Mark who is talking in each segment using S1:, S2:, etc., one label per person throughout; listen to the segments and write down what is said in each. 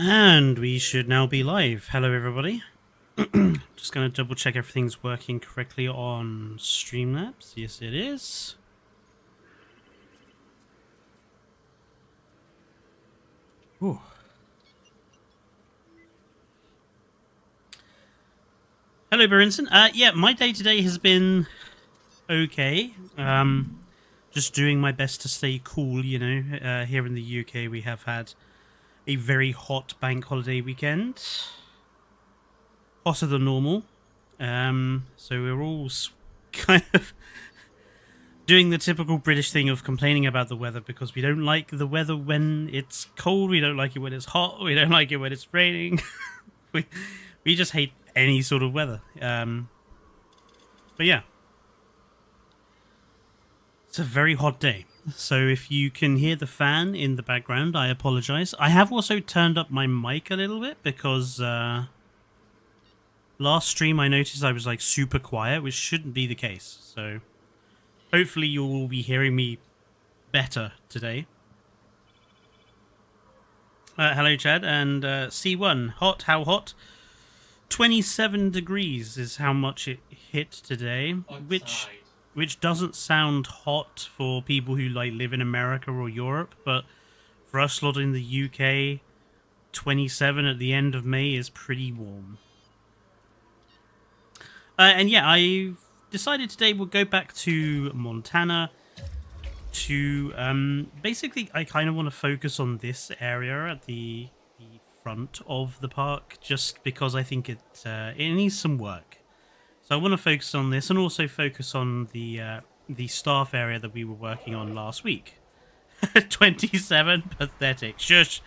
S1: And we should now be live. Hello, everybody. Just going to double check everything's working correctly on Streamlabs. Yes, it is. Ooh. Hello, Berenson. Yeah, my day today has been okay. Just doing my best to stay cool, you know. Here in the UK, we have had a very hot bank holiday weekend. Hotter than normal. So we're all kind of doing the typical British thing of complaining about the weather because we don't like the weather when it's cold, we don't like it when it's hot, we don't like it when it's raining. we just hate any sort of weather. But yeah. It's a very hot day. So if you can hear the fan in the background, I apologize. I have also turned up my mic a little bit because last stream I noticed I was like super quiet, which shouldn't be the case. So hopefully you will be hearing me better today. Hello, Chad. And C1, hot, how hot? 27 degrees is how much it hit today, which doesn't sound hot for people who like live in America or Europe, but for us lot in the UK, 27 at the end of May is pretty warm. And yeah, I've decided today we'll go back to Montanna to basically I kind of want to focus on this area at the front of the park just because I think it needs some work. So I want to focus on this and also focus on the staff area that we were working on last week. 27, pathetic. Shush.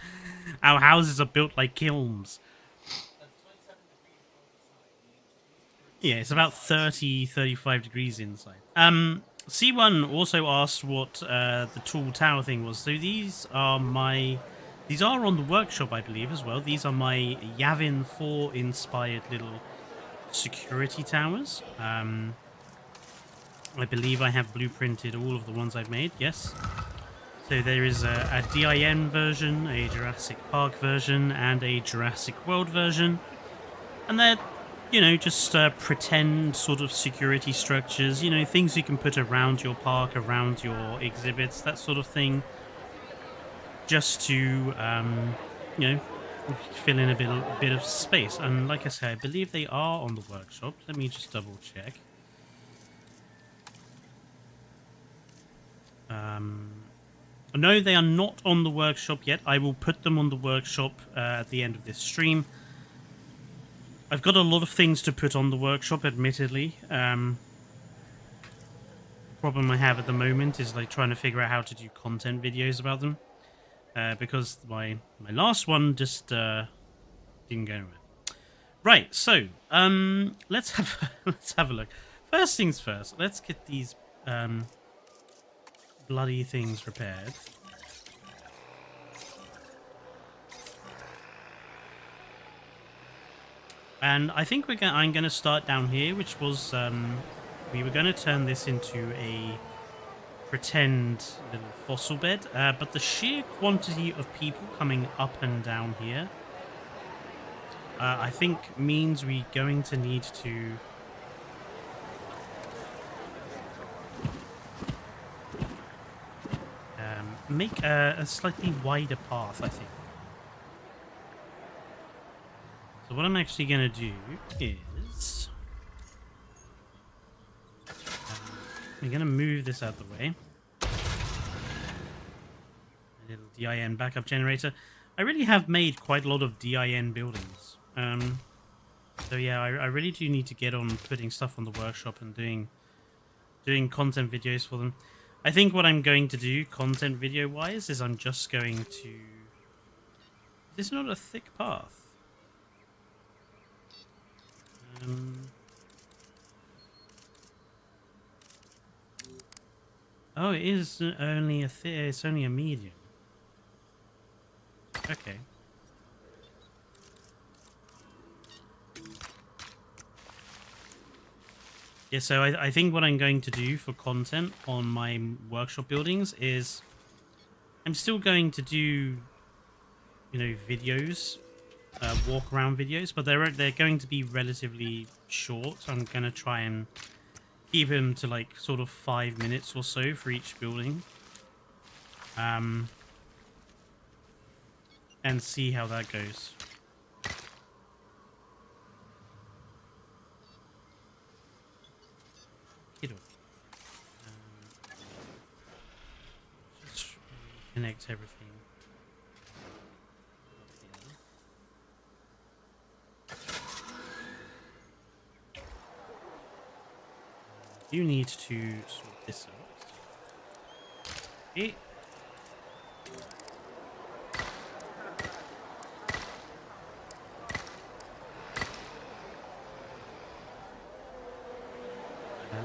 S1: Our houses are built like kilns. Yeah, it's about 35 degrees inside. C1 also asked what the tall tower thing was. So these are on the workshop, I believe, as well. These are my Yavin 4 inspired little security towers. I believe I have blueprinted all of the ones I've made, yes. So there is a DIN version, a Jurassic Park version, and a Jurassic World version. And they're, you know, just pretend sort of security structures, you know, things you can put around your park, around your exhibits, that sort of thing. Just to, you know, fill in a bit of space. And like I say, I believe they are on the workshop. Let me just double check. No, they are not on the workshop yet. I will put them on the workshop at the end of this stream. I've got a lot of things to put on the workshop, admittedly. The problem I have at the moment is like trying to figure out how to do content videos about them. Because my last one just didn't go anywhere. Right, so let's have a look. First things first, let's get these bloody things repaired. And I think I'm gonna start down here, which was we were gonna turn this into a pretend little fossil bed, but the sheer quantity of people coming up and down here I think means we're going to need to make a slightly wider path, I think. So what I'm actually going to do is I'm going to move this out of the way. A little DIN backup generator. I really have made quite a lot of DIN buildings. So yeah, I really do need to get on putting stuff on the workshop and doing content videos for them. I think what I'm going to do, content video-wise, is I'm just going to... This is not a thick path. Oh, it is only it's only a medium. Okay. Yeah, so I think what I'm going to do for content on my workshop buildings is I'm still going to do, you know, videos walk around videos, but they're going to be relatively short. I'm going to try and keep him to like sort of 5 minutes or so for each building. And see how that goes. Just connect everything. You need to sort this out. Okay.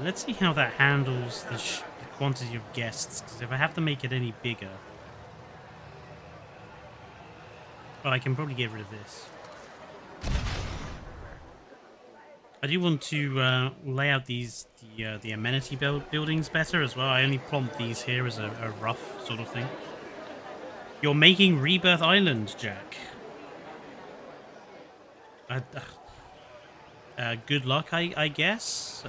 S1: Let's see how that handles the quantity of guests, because if I have to make it any bigger... Well, I can probably get rid of this. I do want to lay out the amenity buildings better as well. I only plonked these here as a rough sort of thing. You're making Rebirth Island, Jack. Good luck, I guess.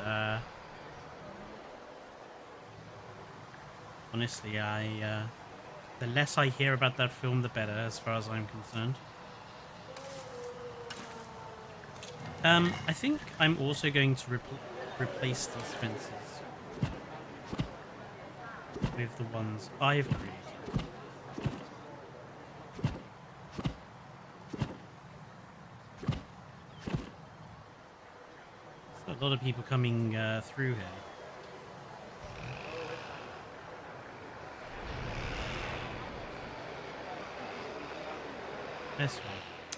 S1: Honestly, the less I hear about that film, the better, as far as I'm concerned. I think I'm also going to replace these fences with the ones I've created. So a lot of people coming through here. This way.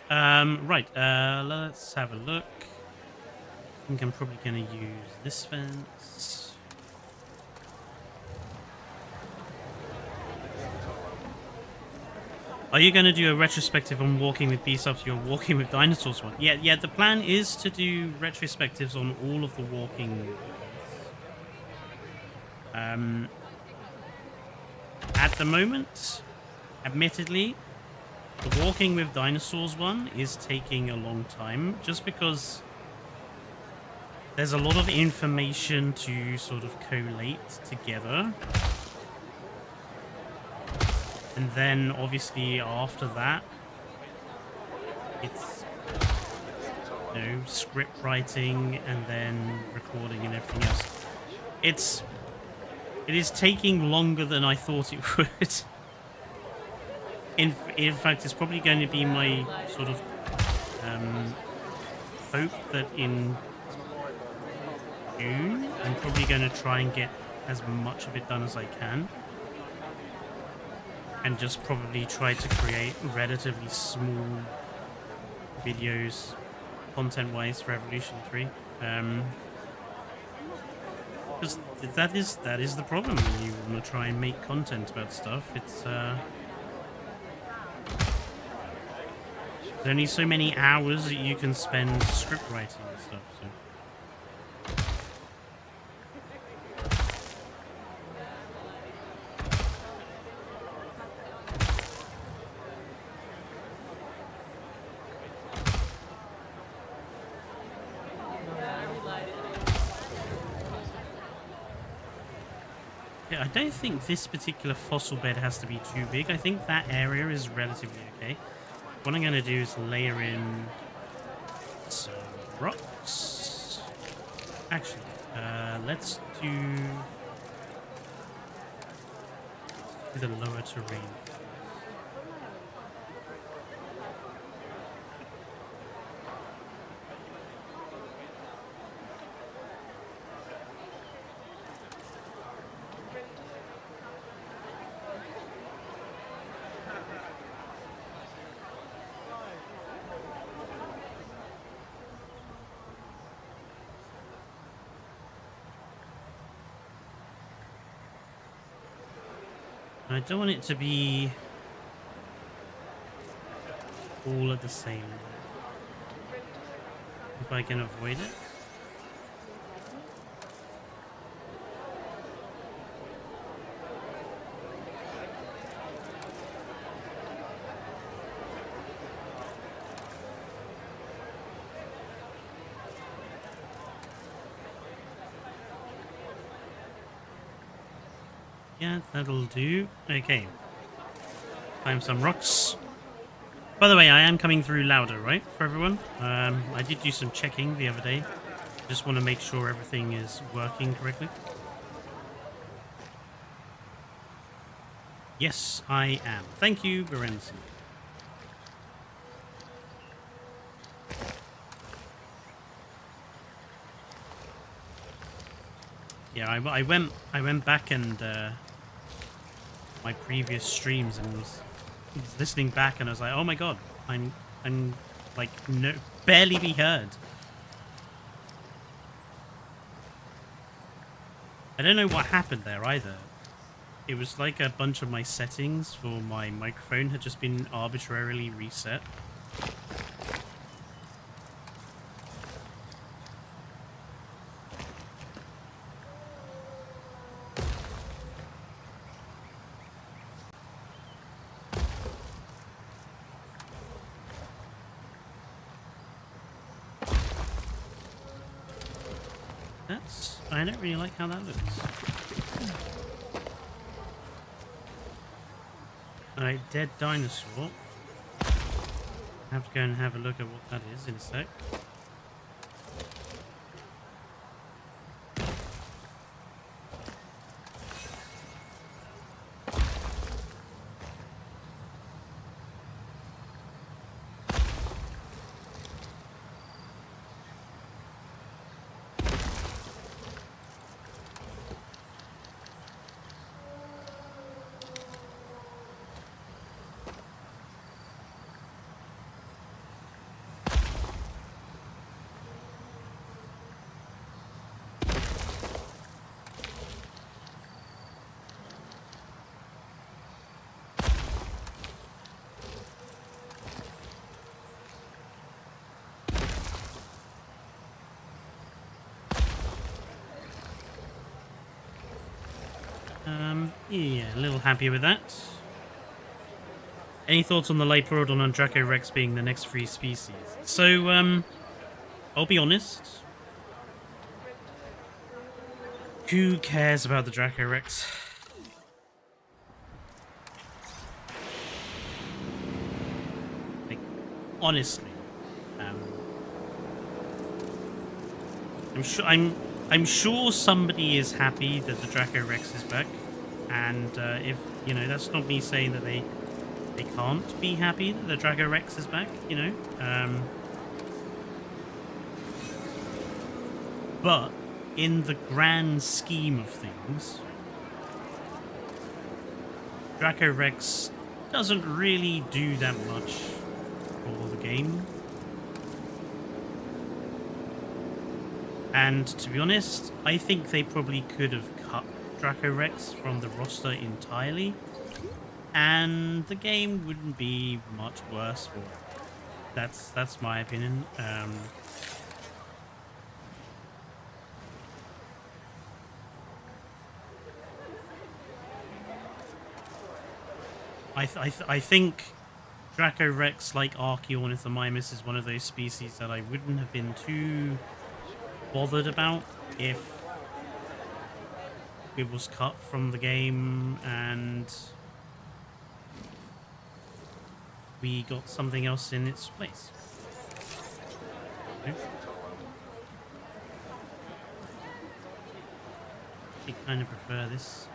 S1: Right, let's have a look. I think I'm probably going to use this fence. Are you going to do a retrospective on Walking with Beasts after your Walking with Dinosaurs one? Yeah, the plan is to do retrospectives on all of the walking. At the moment, admittedly, the Walking with Dinosaurs one is taking a long time, just because there's a lot of information to sort of collate together. And then, obviously, after that, it's, you know, script writing and then recording and everything else. It is taking longer than I thought it would. In fact, it's probably going to be my sort of hope that in June, I'm probably going to try and get as much of it done as I can. And just probably try to create relatively small videos, content-wise, for Evolution 3. Because that is the problem when you want to try and make content about stuff. It's there's only so many hours that you can spend script writing and stuff. So. Yeah, I don't think this particular fossil bed has to be too big. I think that area is relatively okay. What I'm going to do is layer in some rocks. Actually, let's do the lower terrain. I don't want it to be all at the same, if I can avoid it. Yeah, that'll do. Okay. Climb some rocks. By the way, I am coming through louder, right, for everyone? I did do some checking the other day. Just want to make sure everything is working correctly. Yes, I am. Thank you, Berenson. Yeah, I went back and my previous streams and was listening back, and I was like, oh my god, I'm like no barely be heard. I don't know what happened there either. It was like a bunch of my settings for my microphone had just been arbitrarily reset. I don't really like how that looks. Alright, dead dinosaur. I have to go and have a look at what that is in a sec. Yeah, a little happy with that. Any thoughts on the Leiprodon and Draco Rex being the next free species? So, I'll be honest. Who cares about the Draco Rex? Like, honestly, I'm sure somebody is happy that the Draco Rex is back, and if you know, that's not me saying that they can't be happy that the Draco Rex is back. You know, but in the grand scheme of things, Draco Rex doesn't really do that much for the game. And to be honest, I think they probably could have cut Draco Rex from the roster entirely, and the game wouldn't be much worse for it. That's my opinion. I think Draco Rex, like Archaeornithomimus, is one of those species that I wouldn't have been too bothered about if it was cut from the game and we got something else in its place. Okay. I kind of prefer this.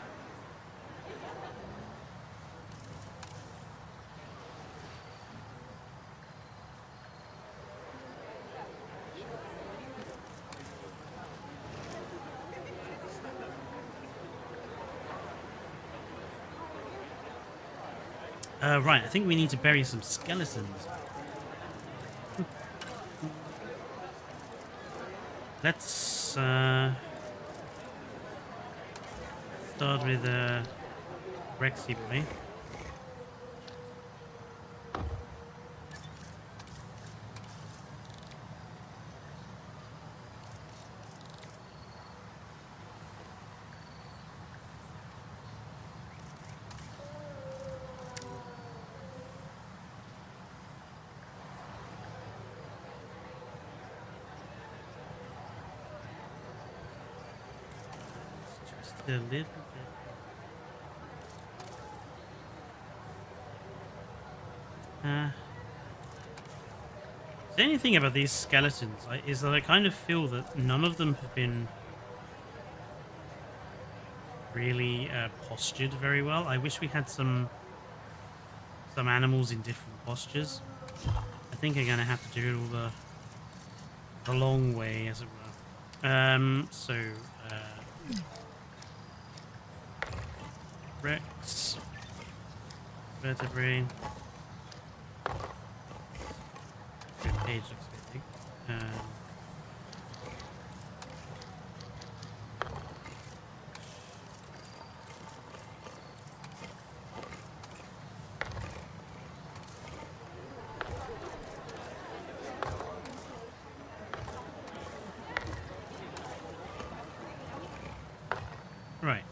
S1: Right, I think we need to bury some skeletons. Let's start with Rexy boy. A little bit. The only thing about these skeletons is that I kind of feel that none of them have been really postured very well. I wish we had some animals in different postures. I think I'm gonna have to do it all the long way, as it were. Rex, vertebrae. Good page looks a bit big. Right.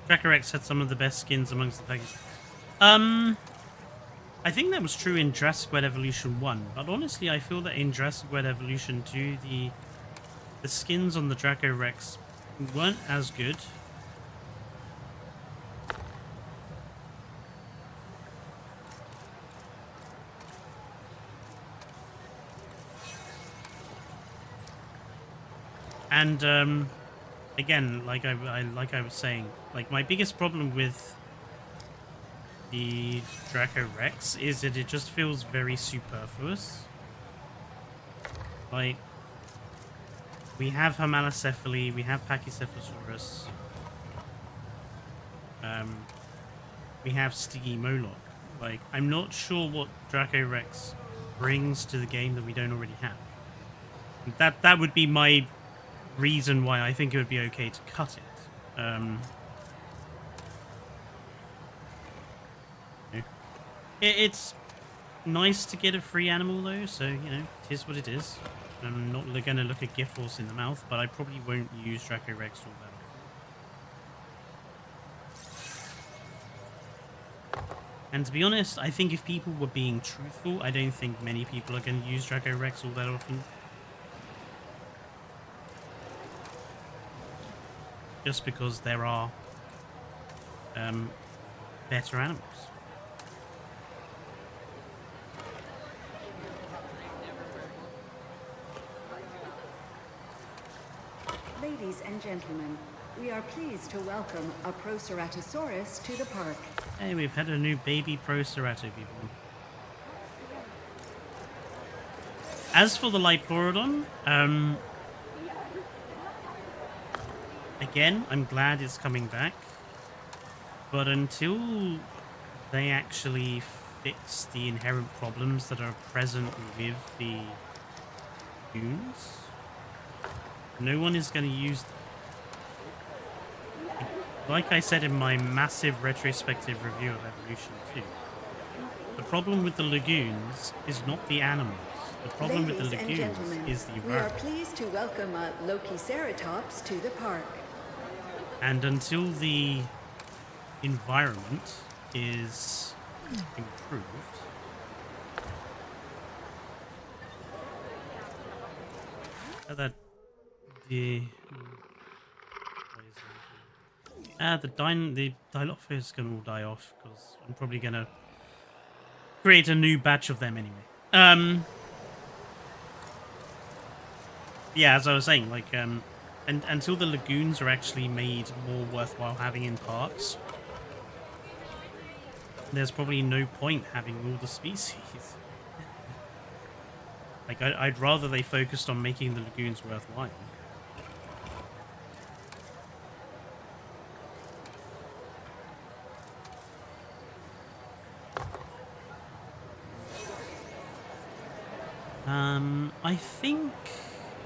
S1: Dracorex had some of the best skins amongst the package. I think that was true in Jurassic World Evolution 1, but honestly I feel that in Jurassic World Evolution 2 the skins on the Dracorex weren't as good. And again, like I was saying, like my biggest problem with the Dracorex is that it just feels very superfluous. Like, we have Homalocephaly, we have Pachycephalosaurus, we have Stiggy Moloch. Like, I'm not sure what Dracorex brings to the game that we don't already have. That would be my reason why I think it would be okay to cut it. It's nice to get a free animal though, so you know, it is what it is. I'm not going to look a gift horse in the mouth, but I probably won't use Dracorex all that often. And to be honest, I think if people were being truthful, I don't think many people are going to use Dracorex all that often. Just because there are better animals.
S2: Ladies and gentlemen, we are pleased to welcome a Proceratosaurus to the park.
S1: Hey, we've had a new baby Procerato, people. As for the Liplorodon, again, I'm glad it's coming back, but until they actually fix the inherent problems that are present with the goons, no one is going to use them. Like I said in my massive retrospective review of Evolution 2, the problem with the lagoons is not the animals. The problem with the lagoons is the environment.
S2: We are pleased to welcome a Lokiceratops to the park.
S1: And until the environment is improved, the Dilophosaurus can all die off because I'm probably gonna create a new batch of them anyway. Yeah, as I was saying, like and until the lagoons are actually made more worthwhile having in parks, there's probably no point having all the species. Like, I'd rather they focused on making the lagoons worthwhile.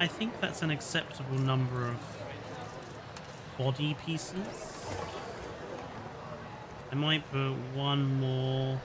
S1: I think that's an acceptable number of body pieces. I might put one more.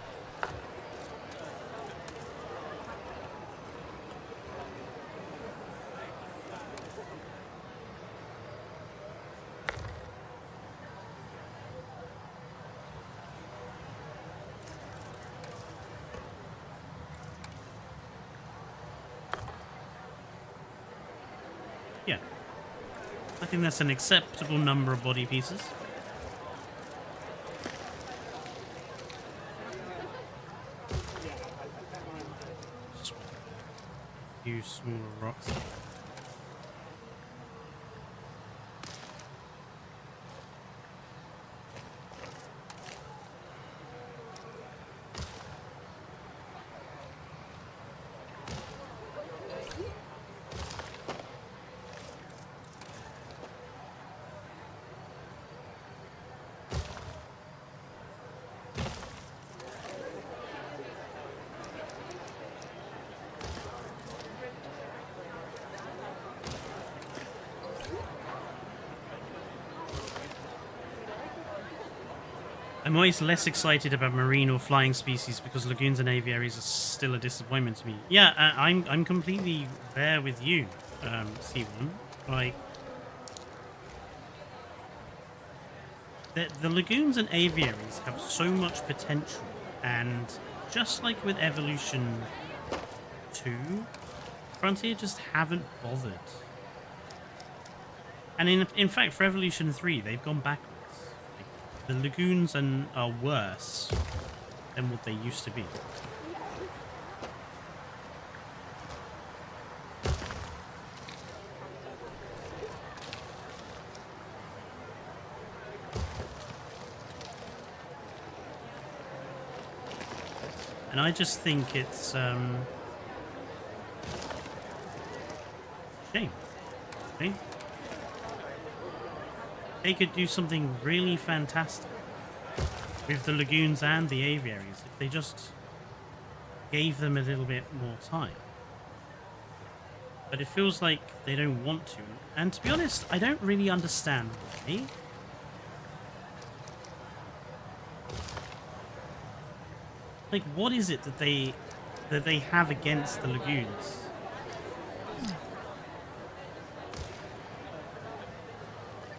S1: think that's an acceptable number of body pieces. Just a few smaller rocks. I'm always less excited about marine or flying species because lagoons and aviaries are still a disappointment to me. Yeah, I'm completely there with you, C1. Like, the lagoons and aviaries have so much potential, and just like with Evolution 2, Frontier just haven't bothered. And in fact, for Evolution 3, they've gone backwards. The lagoons are worse than what they used to be. And I just think it's shame. Okay? They could do something really fantastic with the lagoons and the aviaries if they just gave them a little bit more time. But it feels like they don't want to. And to be honest, I don't really understand why. Like, what is it that they have against the lagoons?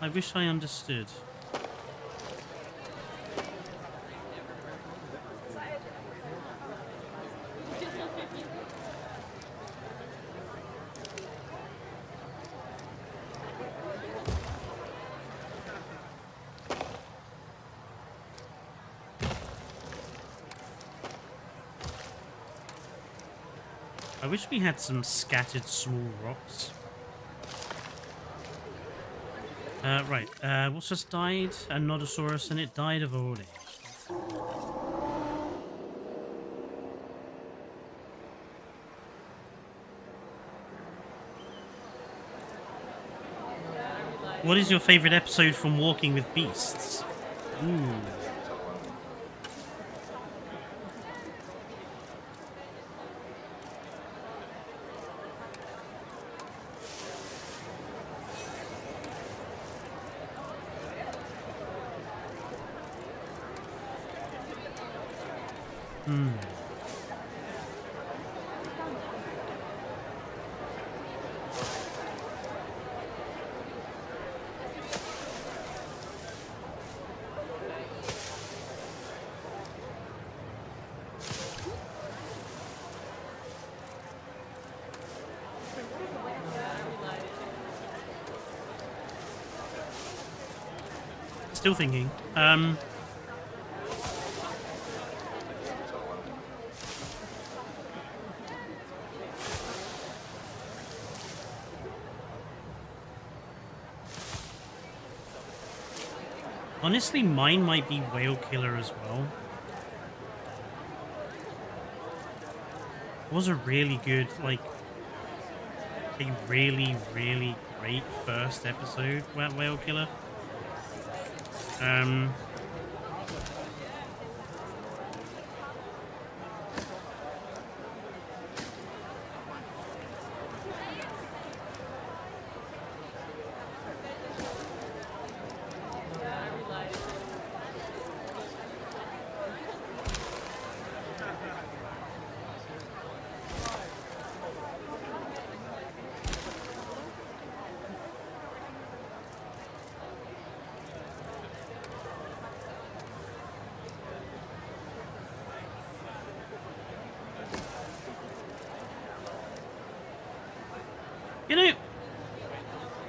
S1: I wish I understood. I wish we had some scattered small rocks. Right, what's just died? A Nodosaurus, and it died of old age. What is your favorite episode from Walking with Beasts? Ooh. Still thinking. Honestly, mine might be Whale Killer as well. It was a really good, like, a really, really great first episode, Whale Killer. You know,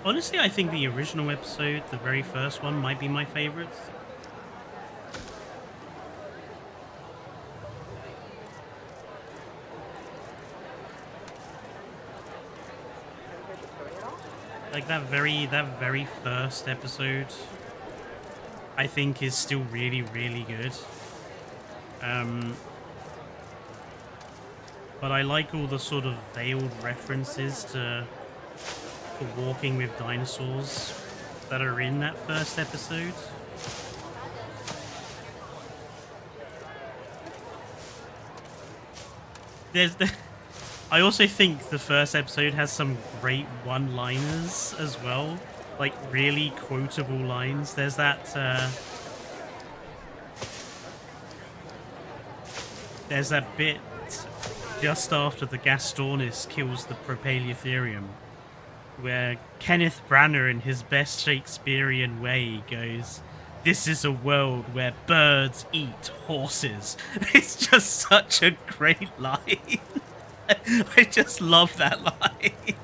S1: Honestly, I think the original episode, the very first one, might be my favorite. Like that very first episode, I think is still really, really good. But I like all the sort of veiled references to walking with dinosaurs that are in that first episode. I also think the first episode has some great one-liners as well, like really quotable lines. There's that bit just after the Gastornis kills the Propaleotherium, where Kenneth Branagh, in his best Shakespearean way, goes, "This is a world where birds eat horses." It's just such a great line. I just love that line.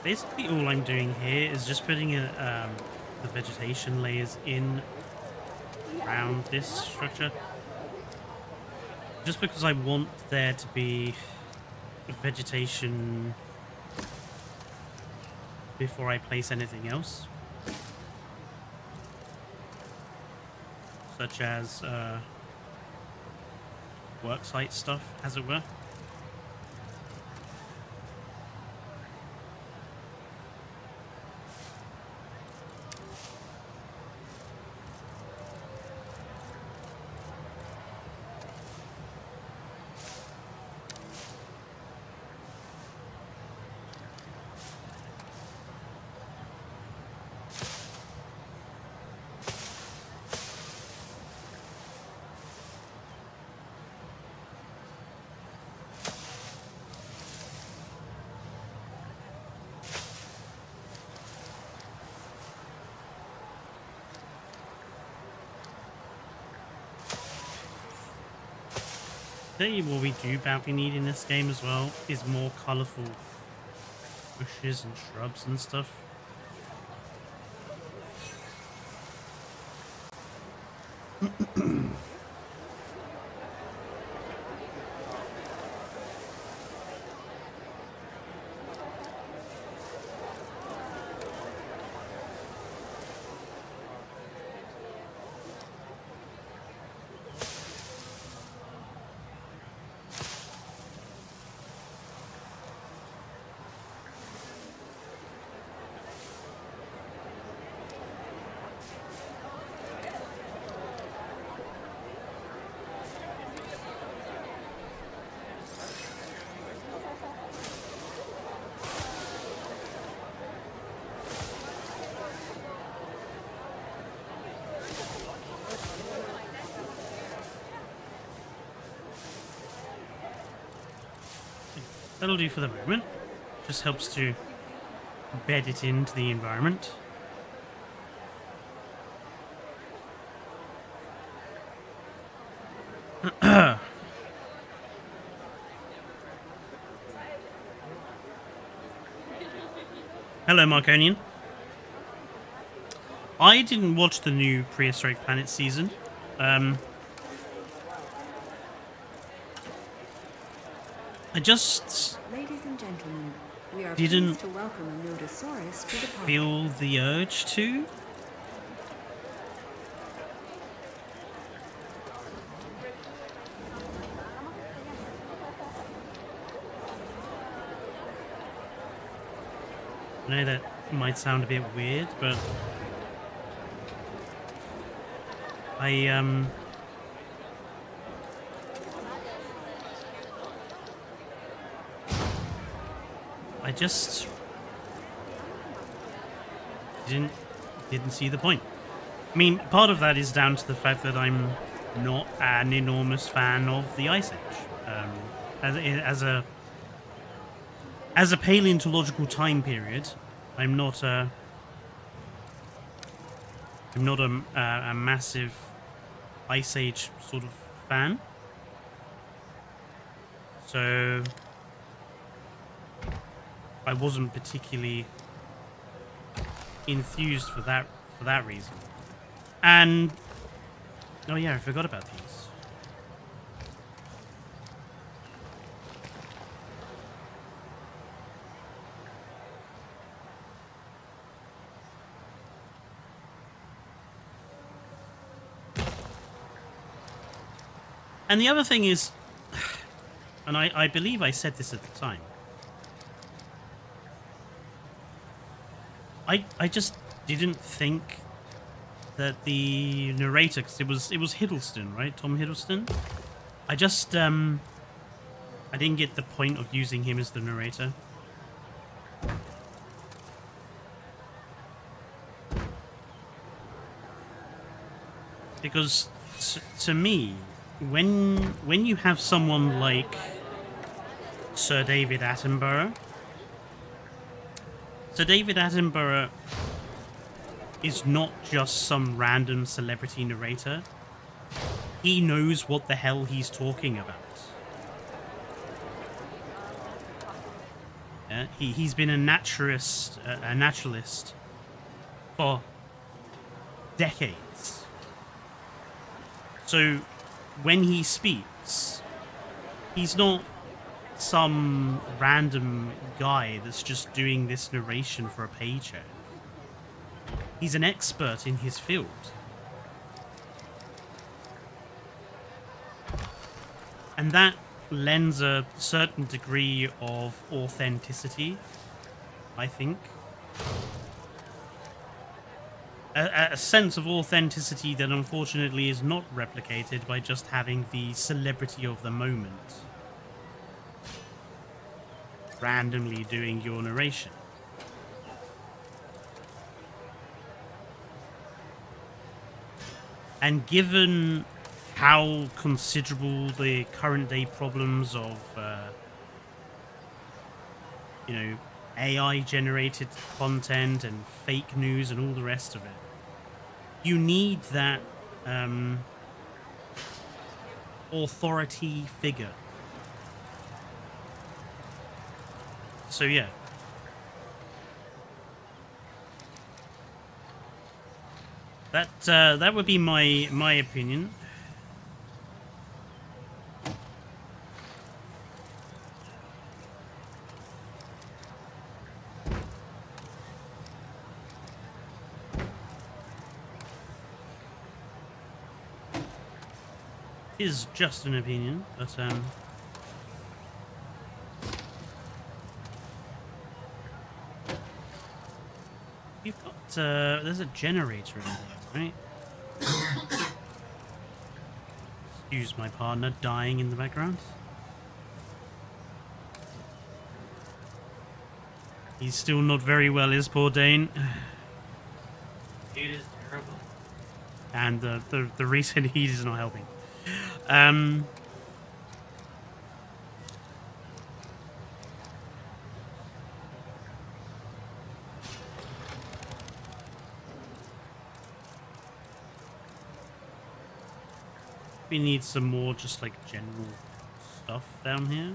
S1: Basically, all I'm doing here is just putting the vegetation layers in around this structure. Just because I want there to be vegetation before I place anything else. Such as worksite stuff, as it were. Tell you what we do badly need in this game as well is more colourful bushes and shrubs and stuff. That'll do for the moment. Just helps to bed it into the environment. Hello, Marconian. I didn't watch the new Prehistoric Planet season. I just
S2: Ladies and gentlemen, we are
S1: didn't
S2: pleased to welcome a Nodosaurus to the park.
S1: feel the urge to. I know that might sound a bit weird, but I just didn't see the point. I mean, part of that is down to the fact that I'm not an enormous fan of the Ice Age. As a paleontological time period, I'm not a massive Ice Age sort of fan. So I wasn't particularly enthused for that reason. And oh yeah, I forgot about these. And the other thing is, and I believe I said this at the time, I just didn't think that the narrator, because it was Hiddleston, right? Tom Hiddleston. I just I didn't get the point of using him as the narrator. Because to me, when you have someone like Sir David Attenborough, Sir David Attenborough is not just some random celebrity narrator. He knows what the hell he's talking about. Yeah, he's been a naturalist for decades. So when he speaks, he's not some random guy that's just doing this narration for a paycheck. He's an expert in his field. And that lends a certain degree of authenticity, I think. A sense of authenticity that unfortunately is not replicated by just having the celebrity of the moment randomly doing your narration. And given how considerable the current day problems of, AI generated content and fake news and all the rest of it, you need that authority figure. So yeah. That would be my opinion. It is just an opinion, but you've got there's a generator in there, right? Excuse my partner dying in the background. He's still not very well, is poor Dane. It is terrible. And the recent heat is not helping. We need some more just like general stuff down here.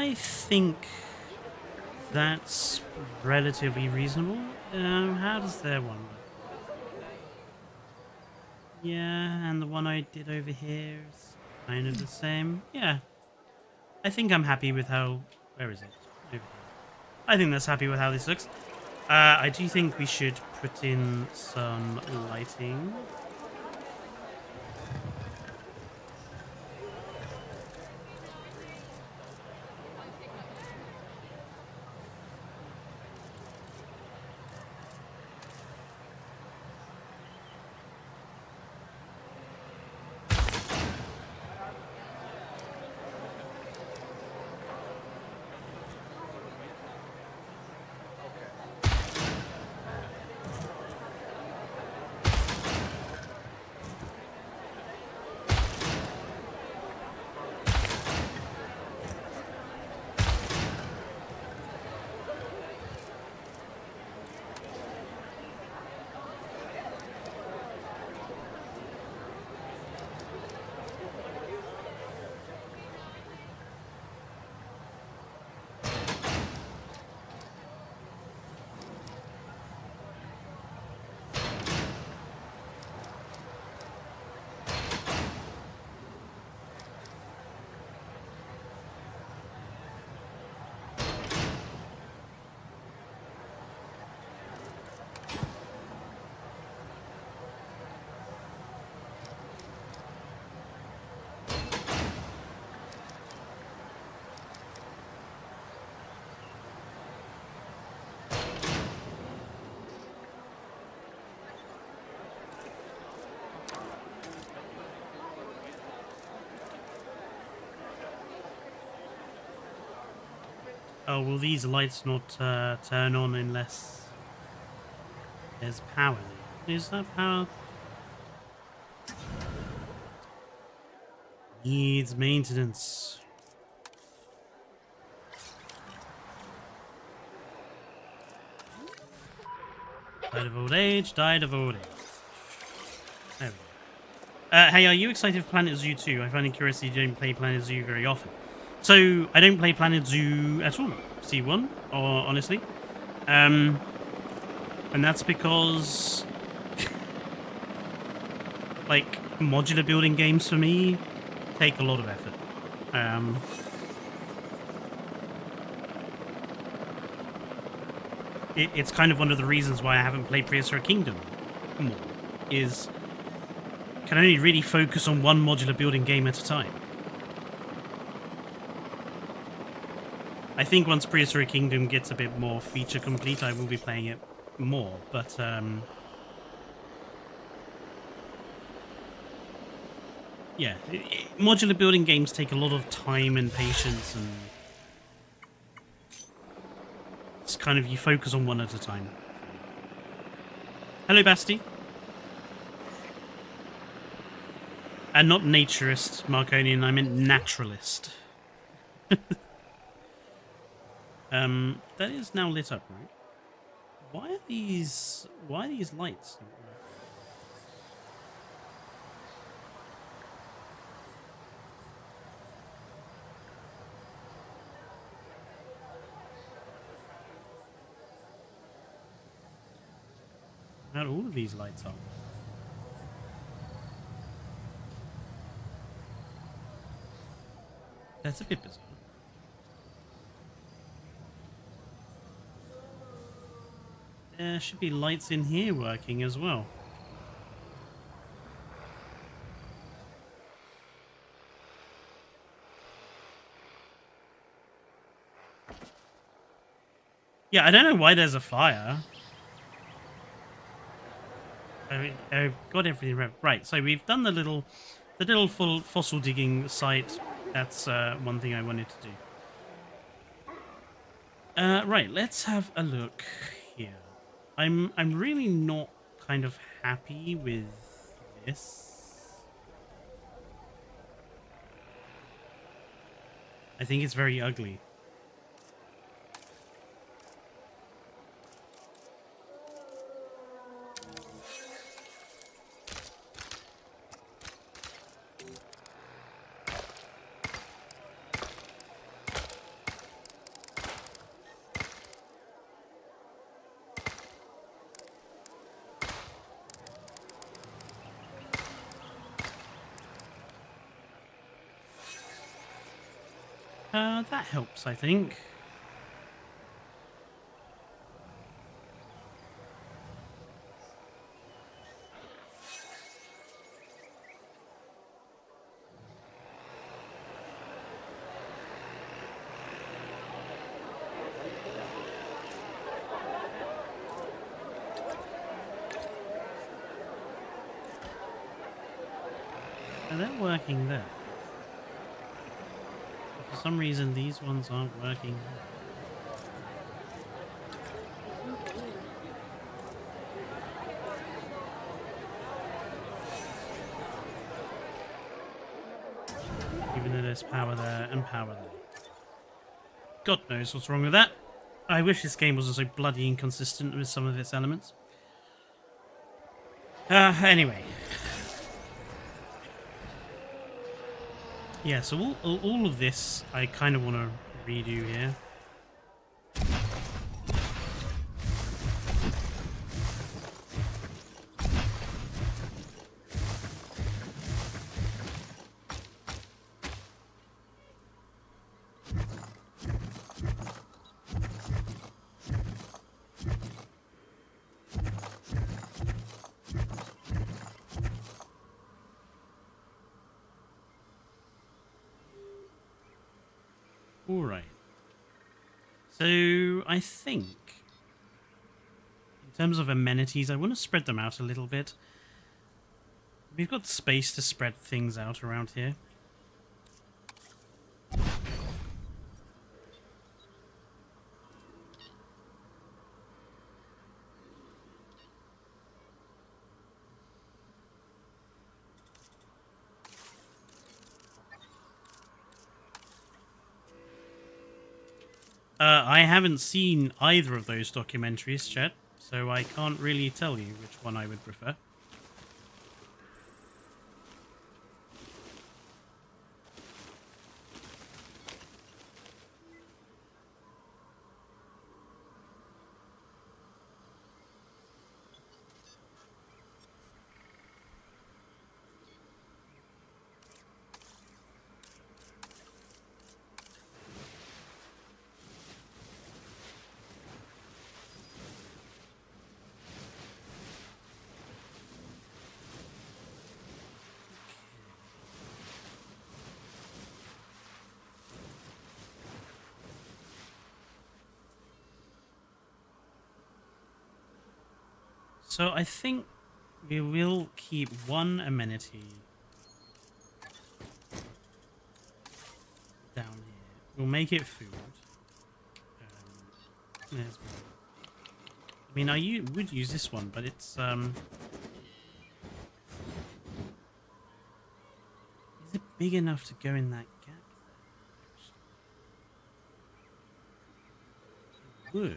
S1: I think that's relatively reasonable. How does their one look? Yeah, and the one I did over here is kind of the same. Yeah, I think I'm happy with how... Where is it? Over here. I think that's happy with how this looks. I do think we should put in some lighting. Oh, will these lights not turn on unless there's power there? Is that power? Needs maintenance. Died of old age, died of old age. There we go. Hey, are you excited for Planet Zoo 2? I find it curious that you don't play Planet Zoo very often. So, I don't play Planet Zoo at all. C1, or honestly. And that's because... like, modular building games for me take a lot of effort. It's kind of one of the reasons why I haven't played Prehistoric Kingdom more, is can only really focus on one modular building game at a time. I think once Prehistoric Kingdom gets a bit more feature complete, I will be playing it more, but yeah, modular building games take a lot of time and patience, and it's kind of you focus on one at a time. Hello, Basti. And not naturist, Marconian, I meant naturalist. That is now lit up, right? Why are these lights? Not all of these lights on. That's a bit bizarre. There should be lights in here working as well. Yeah, I don't know why there's a fire. I mean, I've got everything right. So we've done the little full fossil digging site. That's one thing I wanted to do. Right, let's have a look here. I'm really not kind of happy with this. I think it's very ugly. That helps, I think. And they're working there. For some reason, these ones aren't working. Even though there's power there and power there. God knows what's wrong with that. I wish this game wasn't so bloody inconsistent with some of its elements. Anyway. Yeah, so all of this I kind of want to redo here. Alright. So, I think, in terms of amenities, I want to spread them out a little bit. We've got space to spread things out around here. I haven't seen either of those documentaries, chat, so I can't really tell you which one I would prefer. So I think we will keep one amenity down here. We'll make it food. I mean, would use this one, but it's is it big enough to go in that gap there? It would.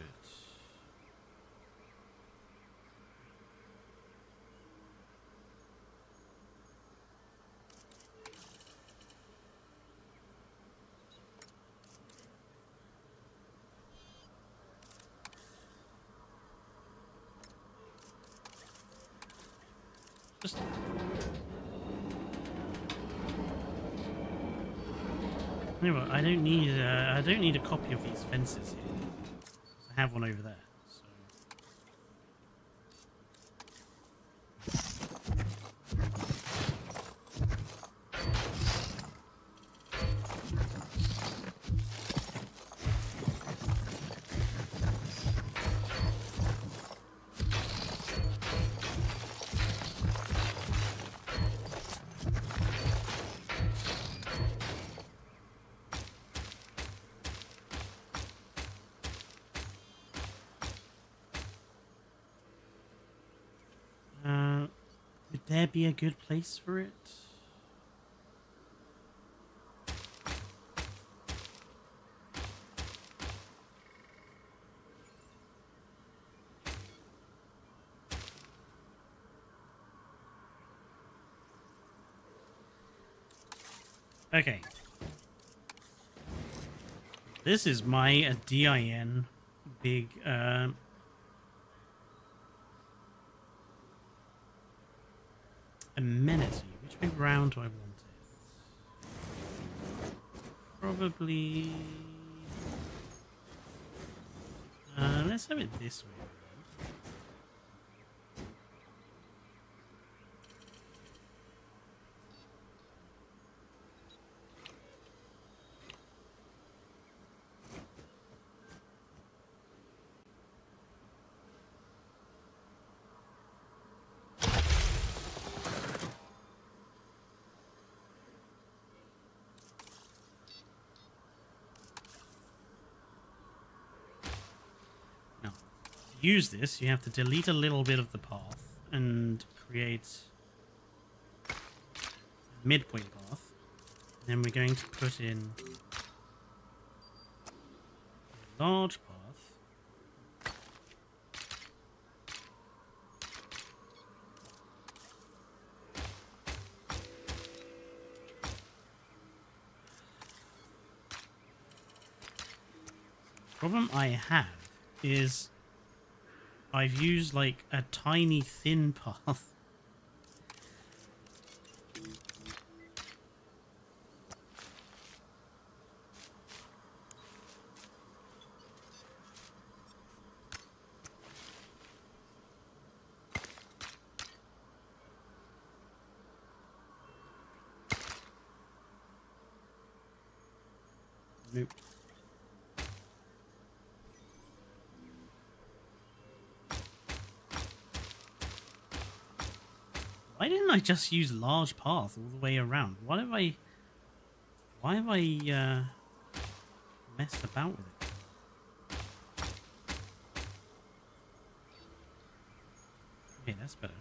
S1: Just anyway, I don't need a copy of these fences here. I have one over there. So. Would there be a good place for it? Okay. This is my DIN big amenity. Which big round do I want it? Probably... let's have it this way around. Now, to use this, you have to delete a little bit of the path and create a midpoint path. Then we're going to put in a large path. Problem I have is I've used like a tiny thin path. Nope. Why didn't I just use large path all the way around? Why have I messed about with it? Okay, that's better.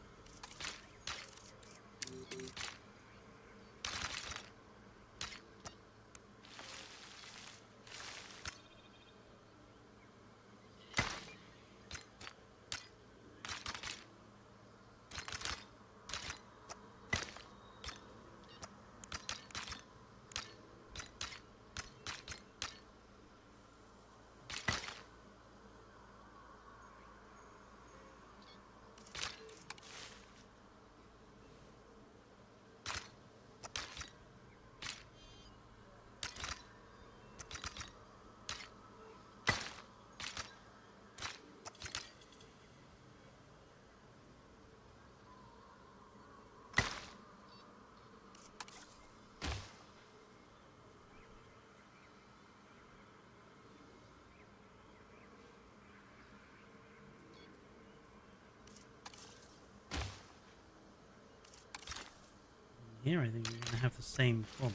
S1: Here, I think we're going to have the same problem.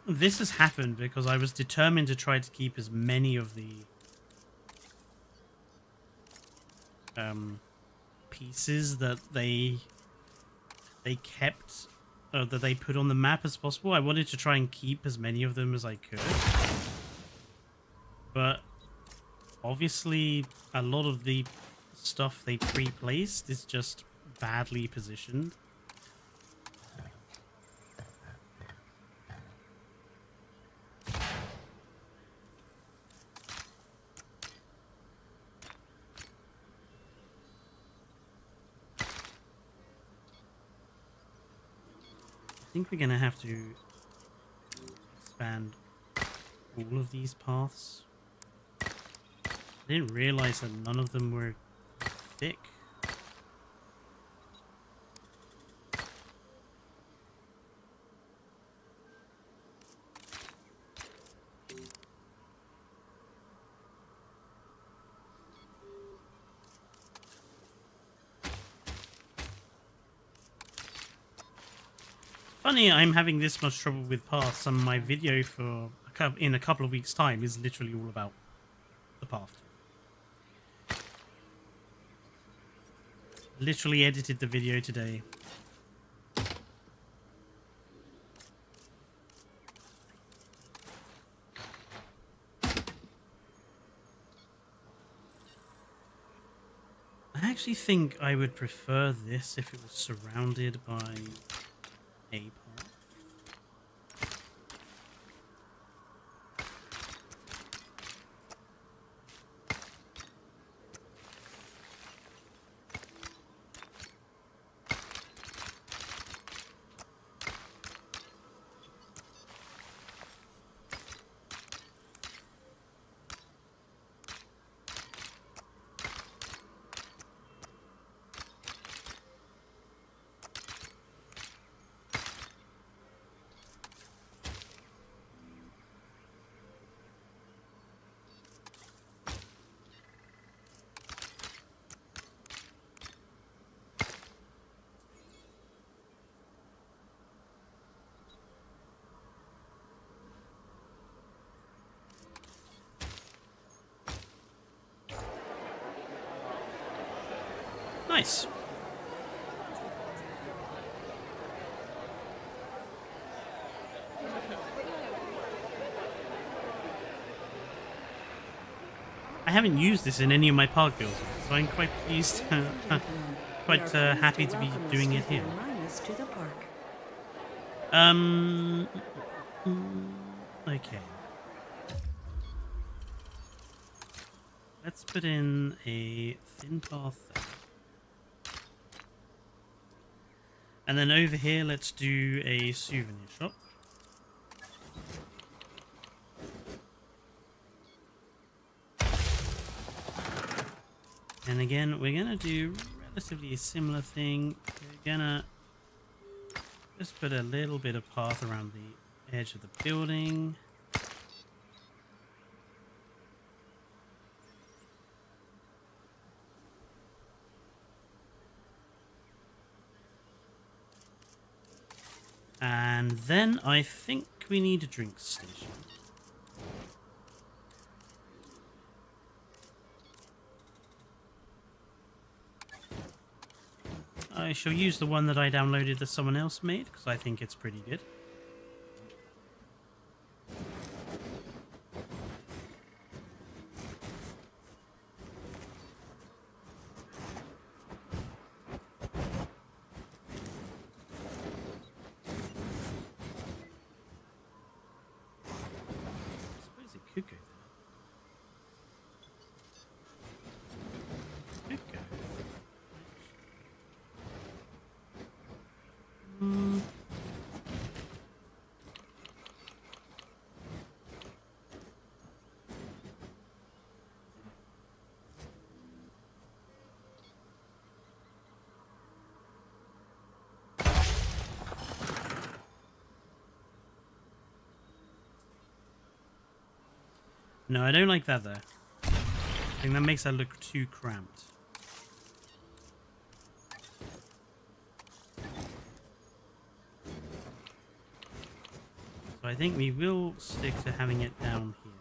S1: This has happened because I was determined to try to keep as many of the pieces that they kept, or that they put on the map as possible. I wanted to try and keep as many of them as I could, but obviously a lot of the stuff they pre-placed is just badly positioned. I think we're going to have to expand all of these paths. I didn't realize that none of them were thick. Funny, I'm having this much trouble with paths, and my video for in a couple of weeks' time is literally all about the path. Literally edited the video today. I actually think I would prefer this if it was surrounded by a path. Nice. I haven't used this in any of my park builds, so I'm quite pleased, quite happy to be doing it here.
S2: To the park.
S1: Okay. Let's put in a thin path there. And then over here, let's do a souvenir shop. And again, we're going to do relatively a similar thing. We're going to just put a little bit of path around the edge of the building. And then I think we need a drink station. I shall use the one that I downloaded that someone else made, because I think it's pretty good. I suppose it could go there. Could go. No, I don't like that though. I think that makes that look too cramped. So I think we will stick to having it down here.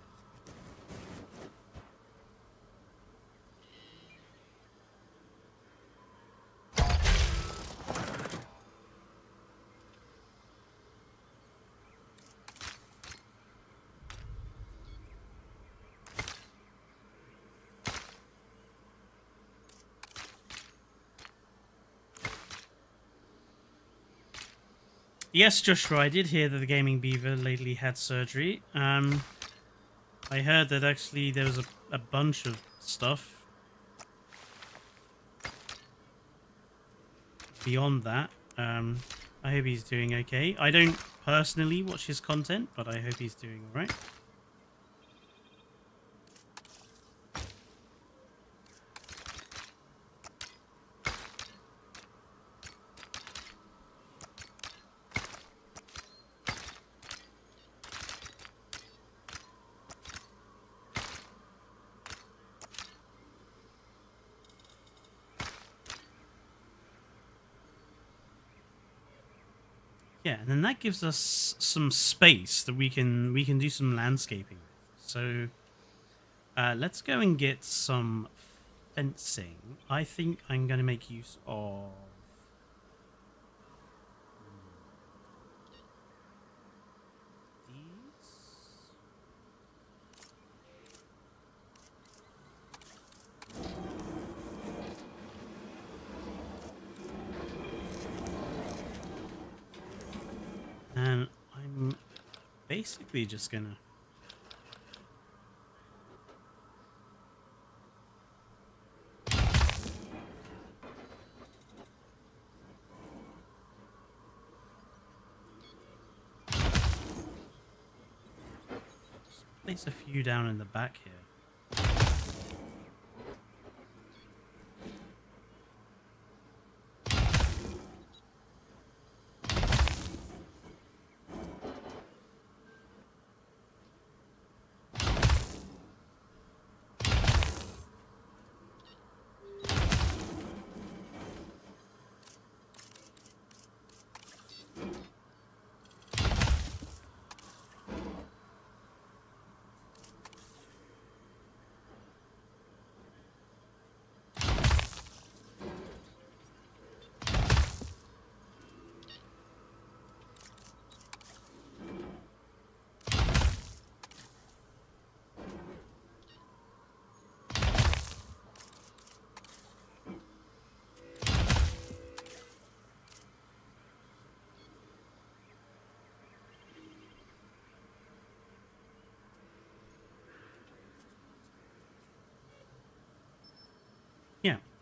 S1: Yes, Joshua, I did hear that the Gaming Beaver lately had surgery. I heard that actually there was a bunch of stuff beyond that. I hope he's doing okay. I don't personally watch his content, but I hope he's doing alright. Yeah, and then that gives us some space that we can do some landscaping with. So let's go and get some fencing. I think I'm going to make use of these. And I'm basically just gonna place a few down in the back here.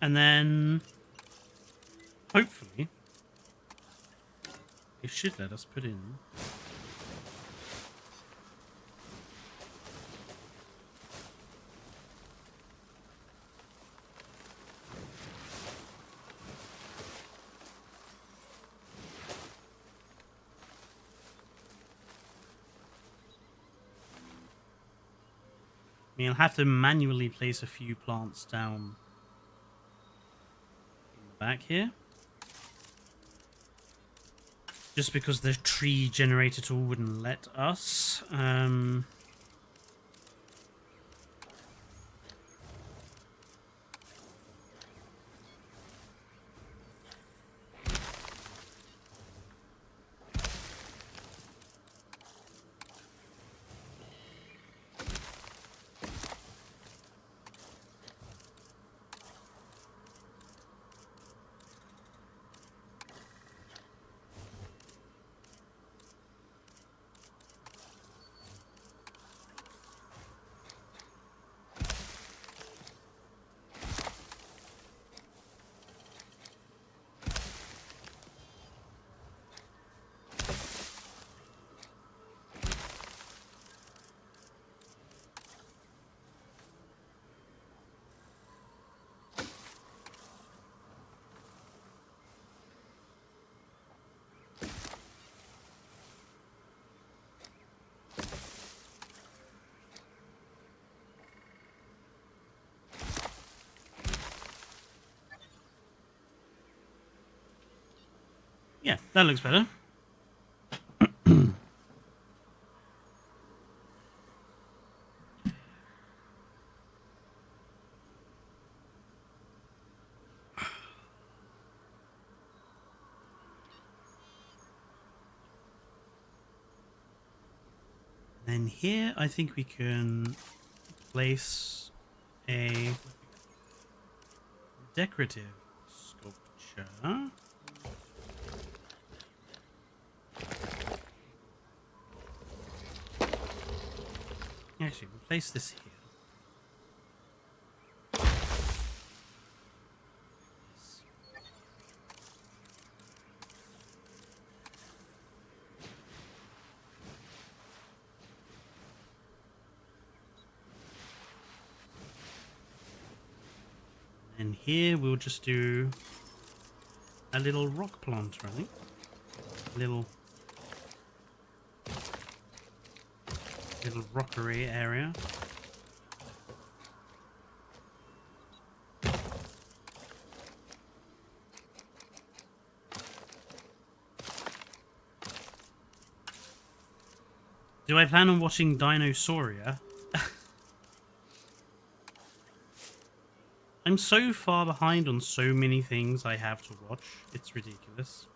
S1: And then, hopefully, it should let us put in... I mean, I'll have to manually place a few plants down in the back here. Just because the tree generator tool wouldn't let us. Yeah, that looks better. Then here, I think we can place a decorative sculpture. Actually, we'll place this here. And here we'll just do a little rock planter, I think. A little rockery area. Do I plan on watching Dinosauria? I'm so far behind on so many things I have to watch. It's ridiculous.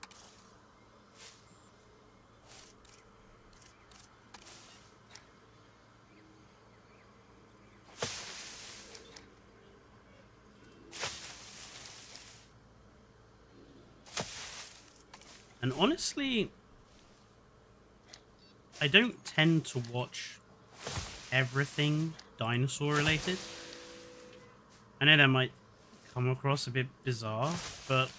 S1: And honestly, I don't tend to watch everything dinosaur related. I know that might come across a bit bizarre, but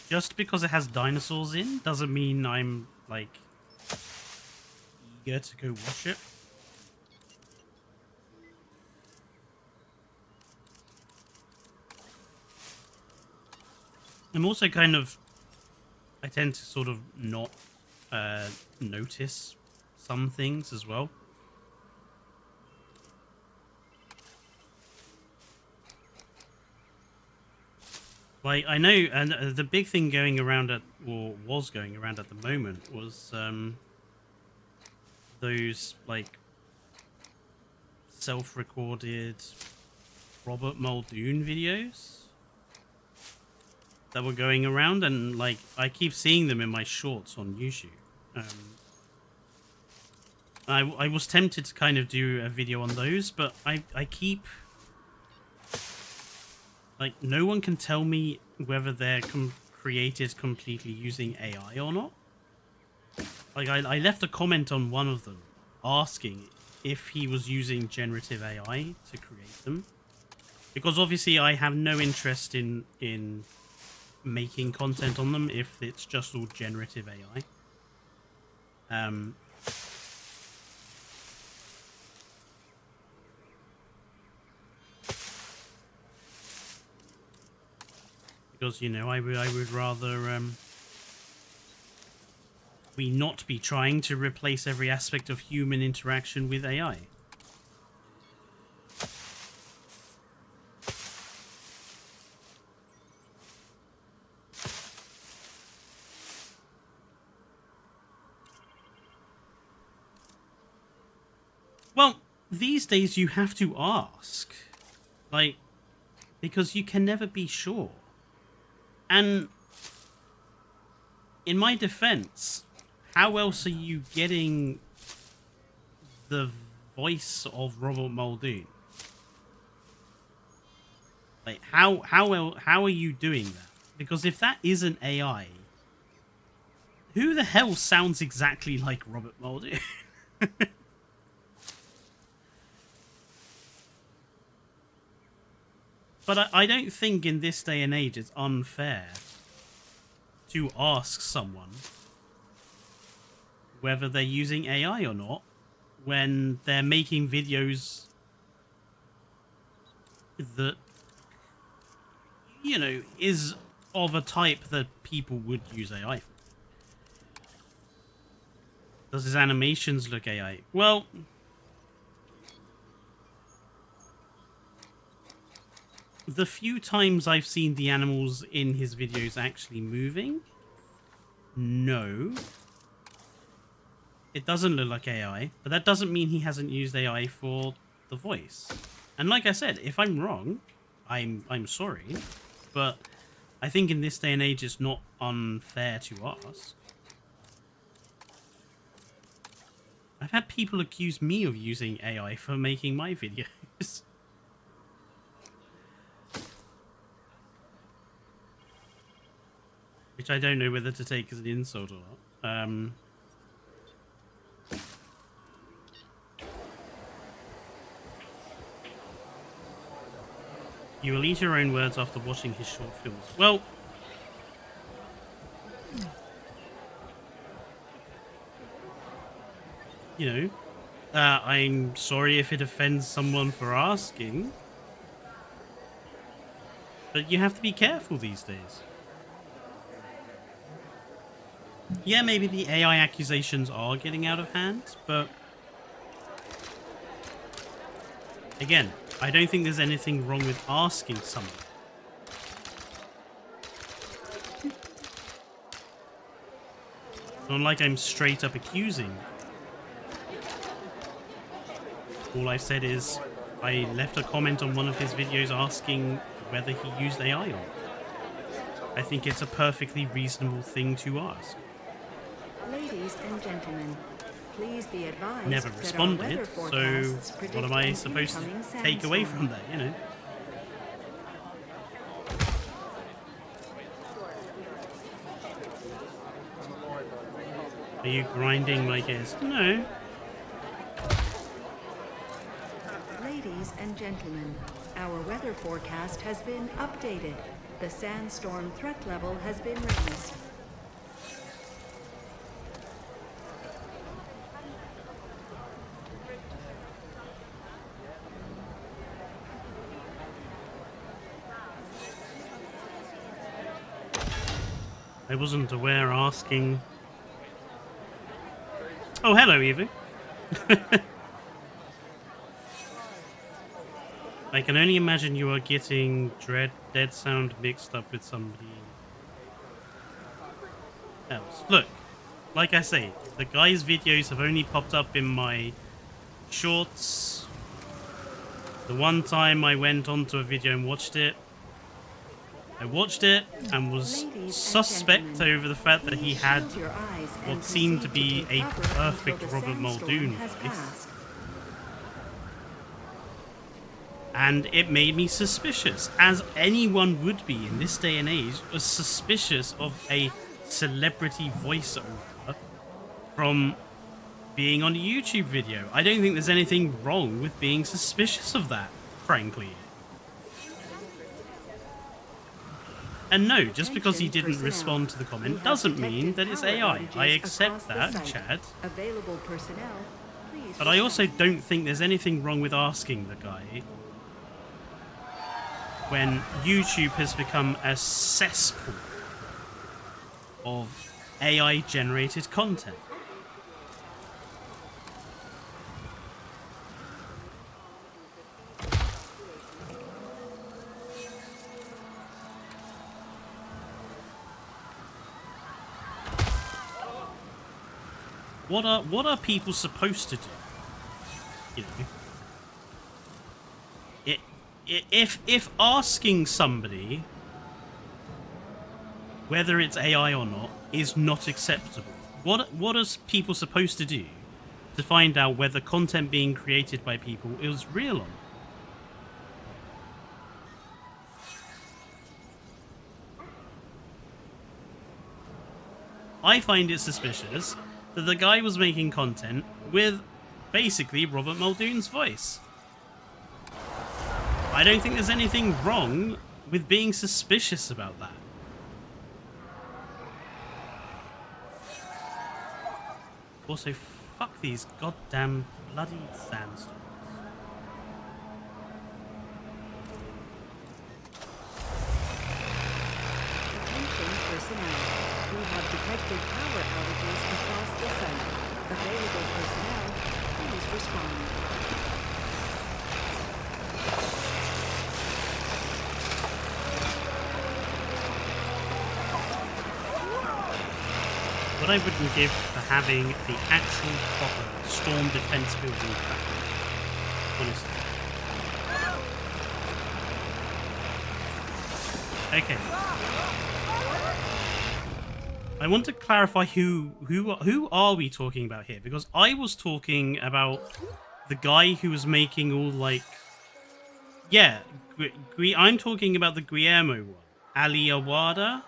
S1: just because it has dinosaurs in doesn't mean I'm, like, eager to go watch it. I'm also kind of... I tend to sort of not notice some things as well. Like, I know, and the big thing going around at, or was going around at the moment, was those, like, self-recorded Robert Muldoon videos that were going around, and, like, I keep seeing them in my shorts on YouTube. I was tempted to kind of do a video on those, but I keep... Like, no one can tell me whether they're created completely using AI or not. Like, I left a comment on one of them asking if he was using generative AI to create them. Because obviously I have no interest in making content on them if it's just all generative AI. Because, you know, I would rather we not be trying to replace every aspect of human interaction with AI. Well, these days you have to ask. Like, because you can never be sure. And in my defense, how else are you getting the voice of Robert Muldoon? Like, how are you doing that? Because if that isn't AI, who the hell sounds exactly like Robert Muldoon? But I don't think in this day and age it's unfair to ask someone whether they're using AI or not when they're making videos that, you know, is of a type that people would use AI for. Does his animations look AI? Well, the few times I've seen the animals in his videos actually moving, no. It doesn't look like AI, but that doesn't mean he hasn't used AI for the voice. And like I said, if I'm wrong, I'm sorry, but I think in this day and age it's not unfair to ask. I've had people accuse me of using AI for making my videos. Which I don't know whether to take as an insult or not. You will eat your own words after watching his short films. Well, you know, I'm sorry if it offends someone for asking, but you have to be careful these days. Yeah, maybe the AI accusations are getting out of hand, but again, I don't think there's anything wrong with asking someone. It's not like I'm straight up accusing. All I said is I left a comment on one of his videos asking whether he used AI or not. I think it's a perfectly reasonable thing to ask.
S2: Ladies and gentlemen, please be advised
S1: Never
S2: that
S1: responded,
S2: our weather
S1: so
S2: forecasts
S1: what
S2: predict
S1: am I
S2: an
S1: supposed to
S2: incoming
S1: take away
S2: sandstorm.
S1: from that, you know? Are you grinding my gears? No.
S2: Ladies and gentlemen, our weather forecast has been updated. The sandstorm threat level has been raised.
S1: I wasn't aware asking... Oh, hello, Eva. I can only imagine you are getting Dead Sound mixed up with somebody else. Look, like I say, the guy's videos have only popped up in my shorts. The one time I went onto a video and watched it, I watched it and was suspect over the fact that he had what seemed to be a perfect Robert Muldoon voice. And it made me suspicious, as anyone would be in this day and age, was suspicious of a celebrity voiceover from being on a YouTube video. I don't think there's anything wrong with being suspicious of that, frankly. And no, just because he
S2: Attention
S1: didn't respond to the
S2: personnel.
S1: comment
S2: We have
S1: doesn't mean
S2: detected
S1: that it's
S2: power
S1: AI. I
S2: outages
S1: accept
S2: across the
S1: that,
S2: site.
S1: Chad.
S2: Available personnel, please.
S1: But I also
S2: respond.
S1: don't think there's anything wrong with asking the guy when YouTube has become a cesspool of AI-generated content. What are people supposed to do? You know, if asking somebody whether it's AI or not is not acceptable, what are people supposed to do to find out whether content being created by people is real or not? I find it suspicious that the guy was making content with basically Robert Muldoon's voice. I don't think there's anything wrong with being suspicious about that. Also, fuck these goddamn bloody sandstorms.
S2: Attention personnel. We have detected power outages across the site. Available personnel, please respond.
S1: What I wouldn't give for having the actual proper storm defense building back. Honestly. Okay. I want to clarify who are we talking about here, because I was talking about the guy who was making all like, yeah, I'm talking about the Guillermo one, Ali Awada.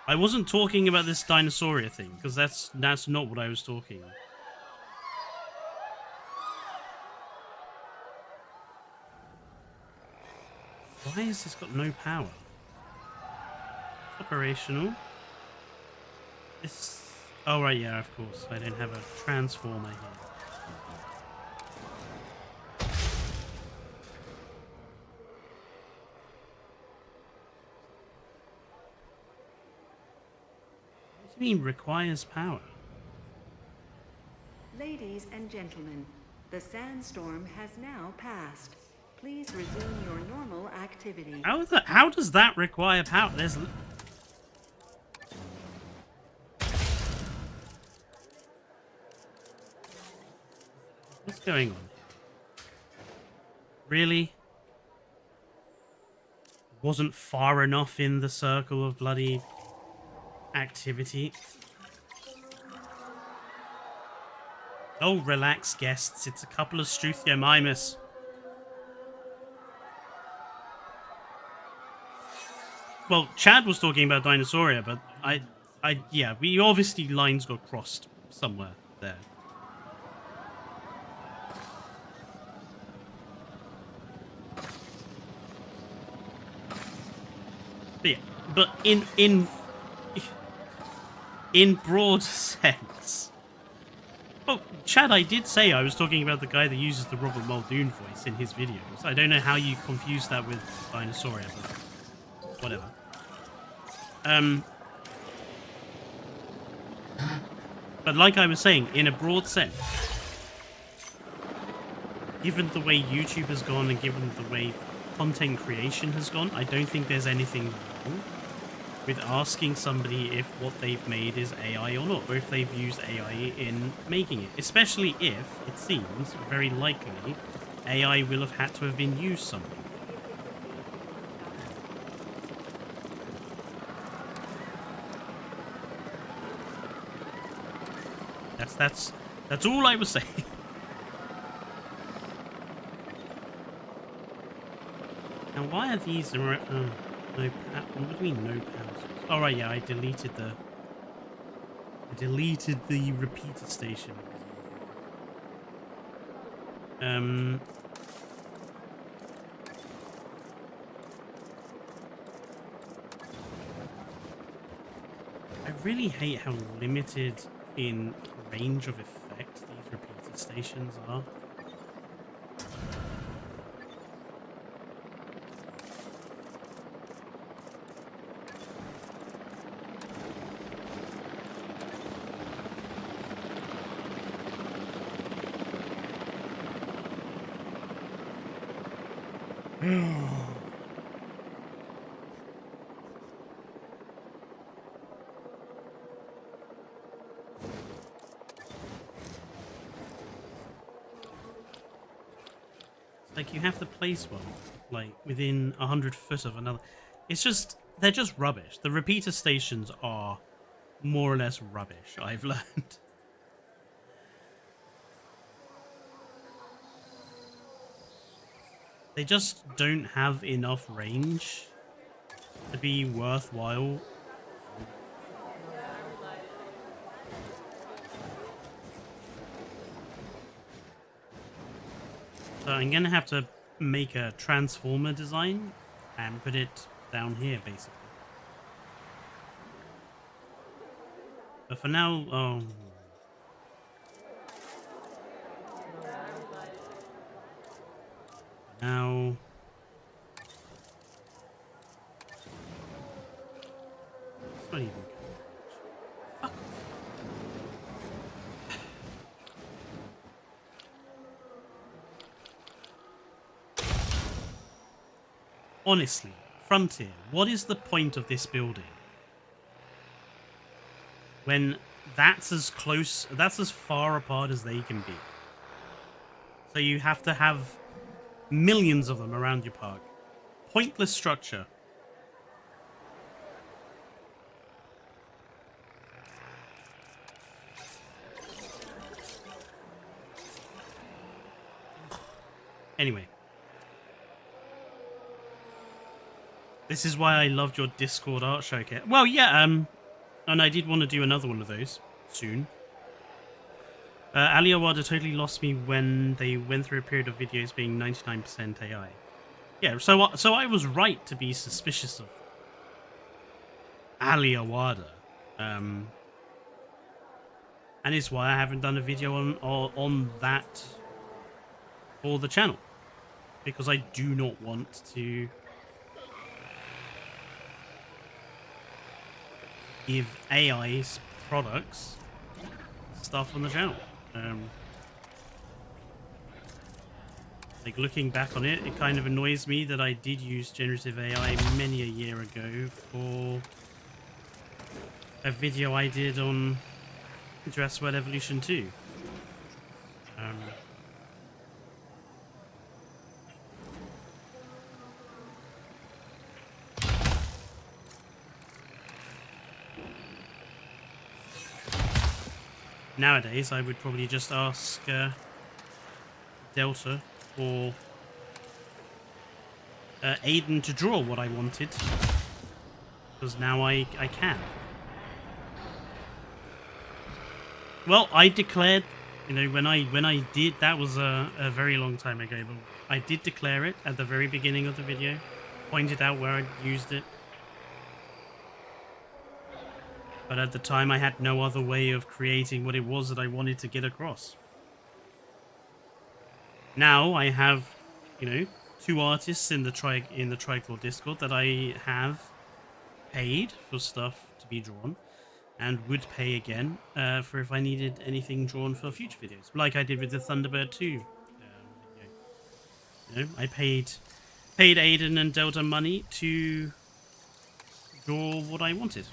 S1: I wasn't talking about this Dinosauria thing, because that's not what I was talking about. Why has this got no power? It's operational. This... Oh, right, yeah, of course. I don't have a transformer here. What do you mean requires power?
S2: Ladies and gentlemen, the sandstorm has now passed. Please resume your normal activity.
S1: How does that require power? There's... What's going on? Really? Wasn't far enough in the circle of bloody activity. Oh, relax, guests. It's a couple of Struthiomimus. Well, Chad was talking about Dinosauria, but yeah, we obviously lines got crossed somewhere there. But yeah, but in broad sense. Oh, Chad, I did say I was talking about the guy that uses the Robert Muldoon voice in his videos. I don't know how you confused that with Dinosauria, but whatever. But like I was saying, in a broad sense, given the way YouTube has gone and given the way content creation has gone, I don't think there's anything wrong with asking somebody if what they've made is AI or not, or if they've used AI in making it. Especially if, it seems, very likely, AI will have had to have been used somewhere. That's all I was saying. Now, why are these... no, what do you mean no power? Oh, right, yeah, I deleted the repeater station. really hate how limited in range of effect these repeater stations are. Like, you have to place one, like, within 100 foot of another. It's just, they're just rubbish. The repeater stations are more or less rubbish, I've learned. They just don't have enough range to be worthwhile. So I'm going to have to make a transformer design and put it down here, basically. But for now, now... It's not even good. Fuck. Honestly, Frontier, what is the point of this building? When that's as close, that's as far apart as they can be. So you have to have millions of them around your park. Pointless structure. Anyway. This is why I loved your Discord art showcase. Well, yeah, and I did want to do another one of those soon. Aliawada totally lost me when they went through a period of videos being 99% AI. Yeah, so I was right to be suspicious of Aliawada. And it's why I haven't done a video on that for the channel. Because I do not want to give AI's products stuff on the channel. Like, looking back on it, it kind of annoys me that I did use generative AI many a year ago for a video I did on Jurassic World Evolution 2. Nowadays, I would probably just ask Delta or Aiden to draw what I wanted, because now I can. Well, I declared, you know, when I did, that was a very long time ago, but I did declare it at the very beginning of the video, pointed out where I used it. But at the time, I had no other way of creating what it was that I wanted to get across. Now I have, you know, 2 artists in the Trichlor Discord that I have paid for stuff to be drawn, and would pay again for if I needed anything drawn for future videos, like I did with the Thunderbird 2 video. You know, I paid Aiden and Delta money to draw what I wanted.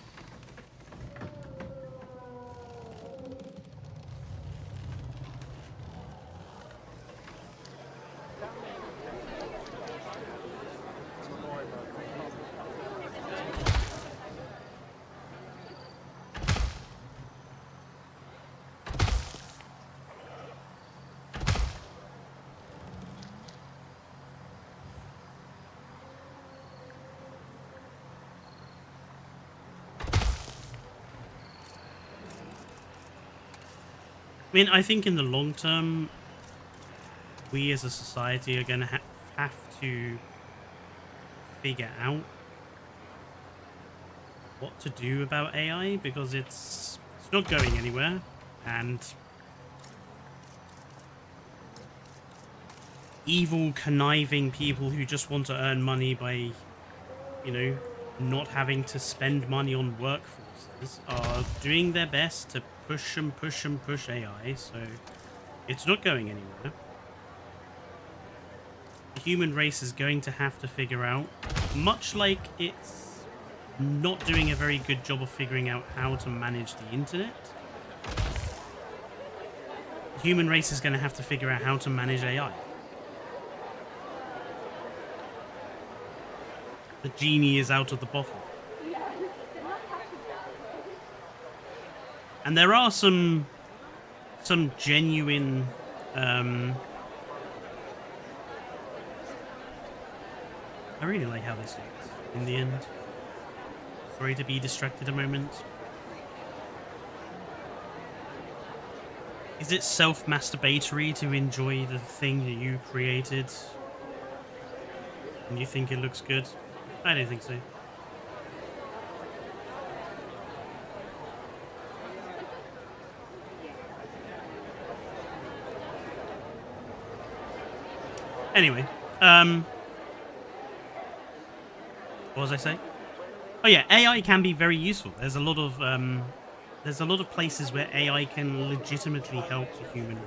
S1: I mean, I think in the long term, we as a society are going to have to figure out what to do about AI because it's not going anywhere, and evil, conniving people who just want to earn money by, you know, not having to spend money on workforces are doing their best to push and push and push AI, so it's not going anywhere. The human race is going to have to figure out, much like it's not doing a very good job of figuring out how to manage the internet, the human race is going to have to figure out how to manage AI. The genie is out of the bottle. And there are some genuine I really like how this looks in the end. Sorry to be distracted a moment. Is it self-masturbatory to enjoy the thing that you created? And you think it looks good? I don't think so. Anyway, what was I saying? Oh yeah, AI can be very useful. There's a lot of places where AI can legitimately help the human race.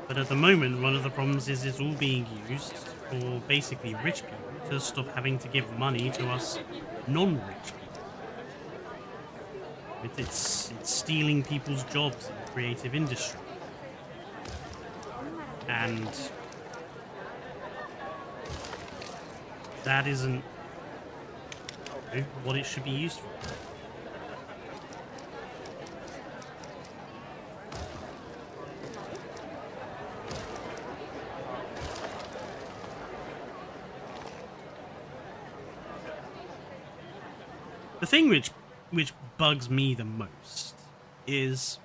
S1: But at the moment, one of the problems is it's all being used for basically rich people to stop having to give money to us non-rich people. It's stealing people's jobs in the creative industry. And that isn't what it should be used for. The thing which bugs me the most is,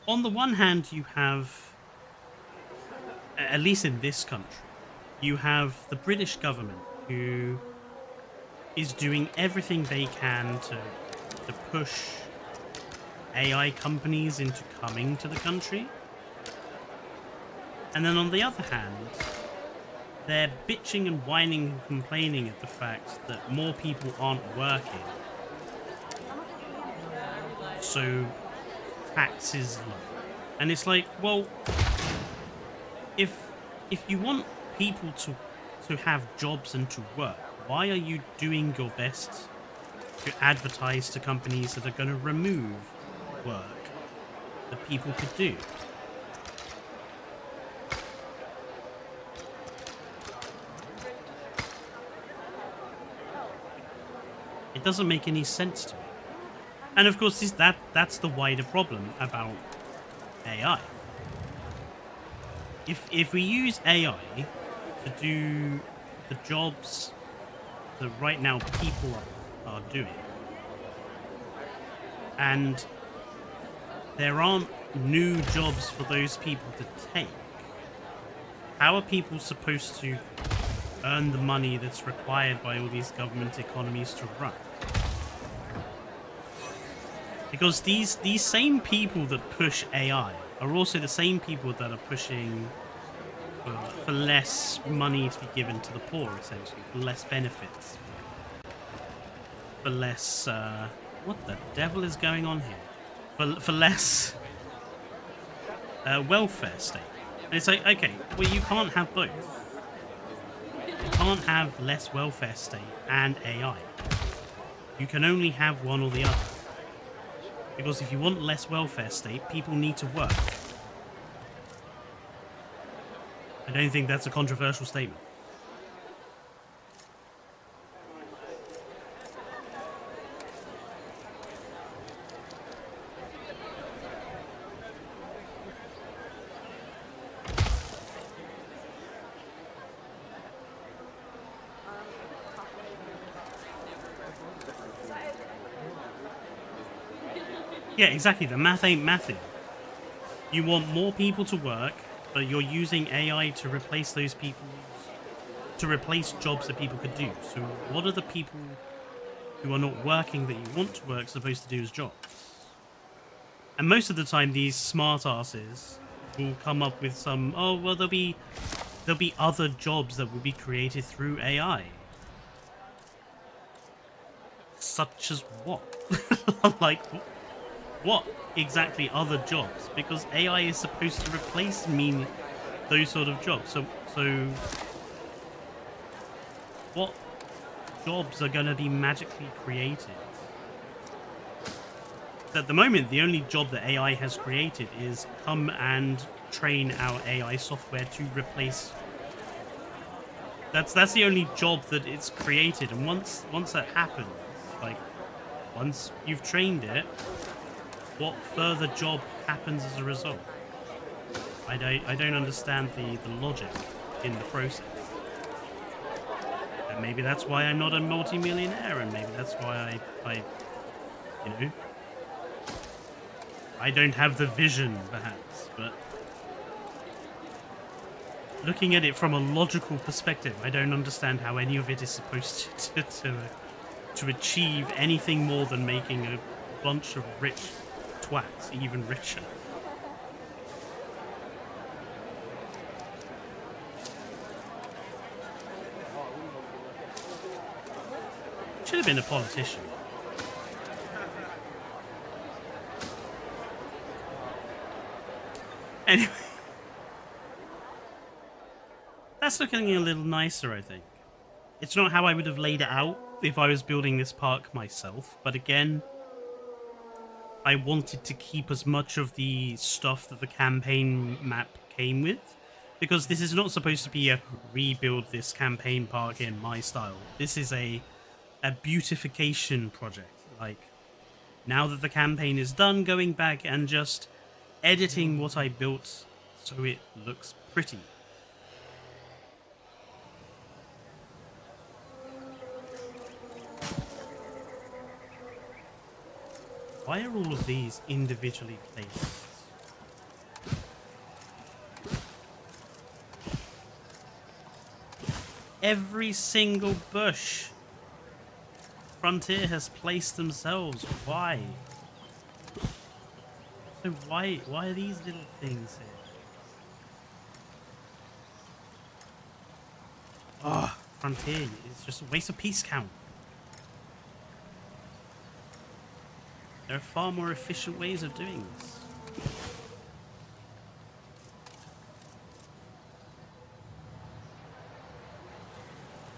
S1: on the one hand, you have, at least in this country, you have the British government who is doing everything they can to push AI companies into coming to the country. And then on the other hand, they're bitching and whining and complaining at the fact that more people aren't working. So tax is low. And it's like, well, if you want people to have jobs and to work, why are you doing your best to advertise to companies that are going to remove work that people could do? It doesn't make any sense to me. And of course, that's the wider problem about AI. If we use AI to do the jobs that right now people are doing, and there aren't new jobs for those people to take, how are people supposed to earn the money that's required by all these government economies to run? Because these same people that push AI are also the same people that are pushing for less money to be given to the poor, essentially, for less benefits, for less what the devil is going on here? For less welfare state. And it's like, okay, well, you can't have both. You can't have less welfare state and AI. You can only have one or the other. Because if you want less welfare state, people need to work. I don't think that's a controversial statement. Yeah, exactly. The math ain't mathing. You want more people to work, but you're using AI to replace those people, to replace jobs that people could do. So what are the people who are not working that you want to work supposed to do as jobs? And most of the time, these smart asses will come up with some, oh, well, there'll be other jobs that will be created through AI. Such as what? Like, what exactly other jobs? Because AI is supposed to replace those sort of jobs. So what jobs are going to be magically created? At the moment, the only job that AI has created is come and train our AI software to replace. That's the only job that it's created, and once that happens, like once you've trained it, what further job happens as a result? I don't understand the logic in the process. And maybe that's why I'm not a multi-millionaire, and maybe that's why I you know, I don't have the vision, perhaps, but looking at it from a logical perspective, I don't understand how any of it is supposed to achieve anything more than making a bunch of rich twats even richer. Should have been a politician. Anyway, that's looking a little nicer, I think. It's not how I would have laid it out if I was building this park myself, but again, I wanted to keep as much of the stuff that the campaign map came with, because this is not supposed to be a rebuild this campaign park in my style. This is a beautification project. Like, now that the campaign is done, going back and just editing what I built so it looks pretty. Why are all of these individually placed? Every single bush Frontier has placed themselves. Why? So why are these little things here? Oh, Frontier is just a waste of piece count. There are far more efficient ways of doing this.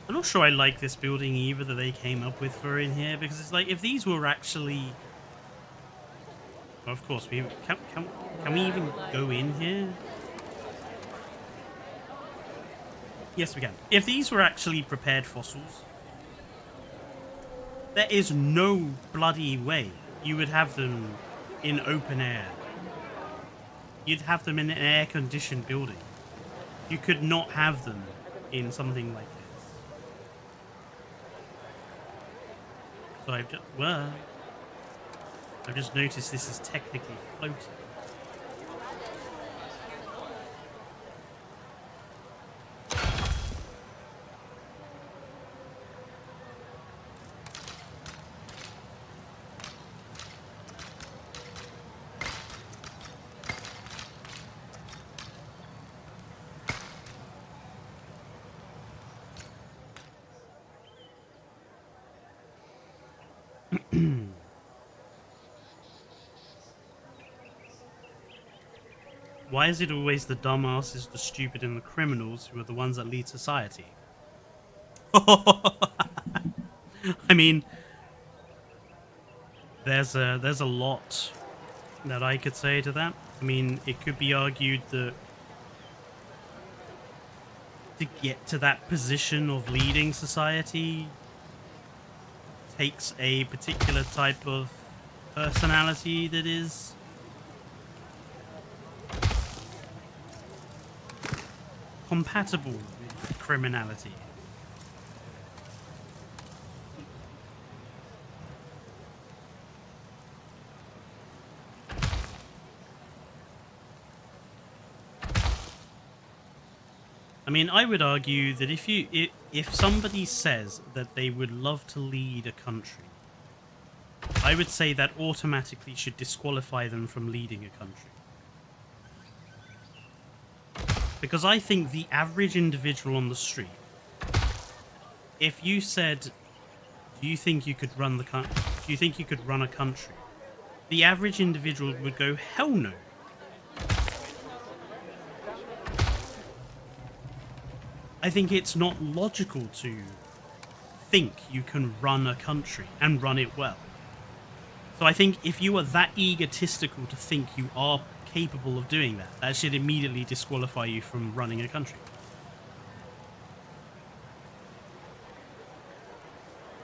S1: I'm not sure I like this building either that they came up with for in here, because it's like, if these were actually... Well, of course, can we even go in here? Yes, we can. If these were actually prepared fossils, there is no bloody way you would have them in open air. You'd have them in an air-conditioned building. You could not have them in something like this. So I've just noticed this is technically floating. Why is it always the dumbasses, the stupid, and the criminals who are the ones that lead society? I mean, there's a lot that I could say to that. I mean, it could be argued that to get to that position of leading society takes a particular type of personality that is compatible with criminality. I mean, I would argue that if somebody says that they would love to lead a country, I would say that automatically should disqualify them from leading a country. Because I think the average individual on the street, if you said, "Do you think you could run do you think you could run a country?" The average individual would go, "Hell no." I think it's not logical to think you can run a country and run it well. So I think if you are that egotistical to think you are capable of doing that, that should immediately disqualify you from running a country.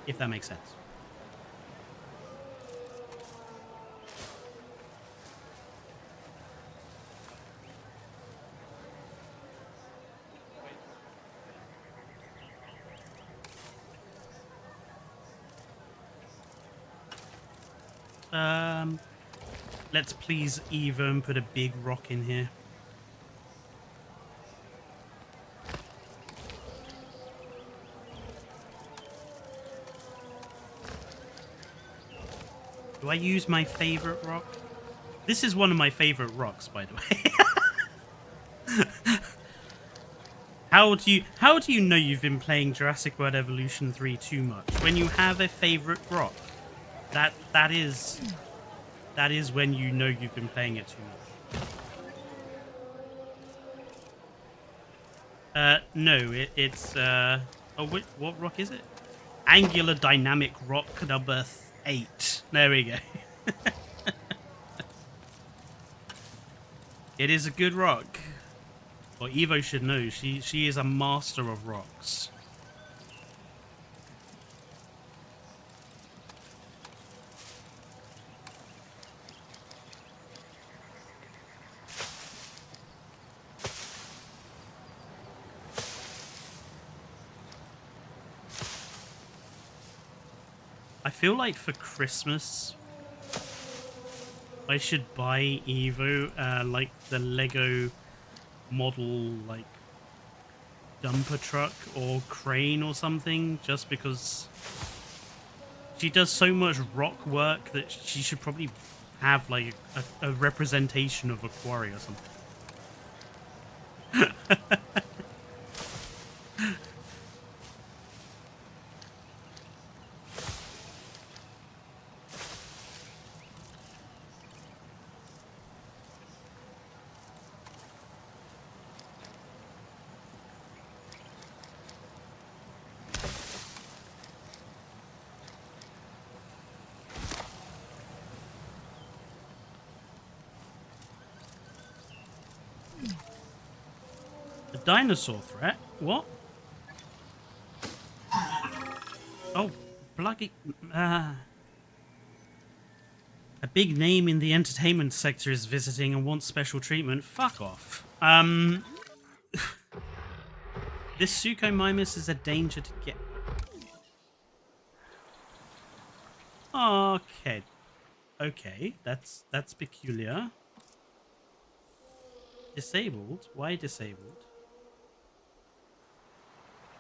S1: If that makes sense. Let's please Eva and put a big rock in here. Do I use my favorite rock? This is one of my favorite rocks, by the way. How do you know you've been playing Jurassic World Evolution 3 too much? When you have a favorite rock, that is when you know you've been playing it too much. No, it's what rock is it? Angular dynamic rock number 8. There we go. It is a good rock. Well, Evo should know. She is a master of rocks. I feel like for Christmas, I should buy Evo like the Lego model, like dumper truck or crane or something, just because she does so much rock work that she should probably have like a representation of a quarry or something. A dinosaur threat? What? Oh, bloody... A big name in the entertainment sector is visiting and wants special treatment. Fuck off. This Suchomimus is a danger to get... Okay. Okay, that's peculiar. Disabled? Why disabled?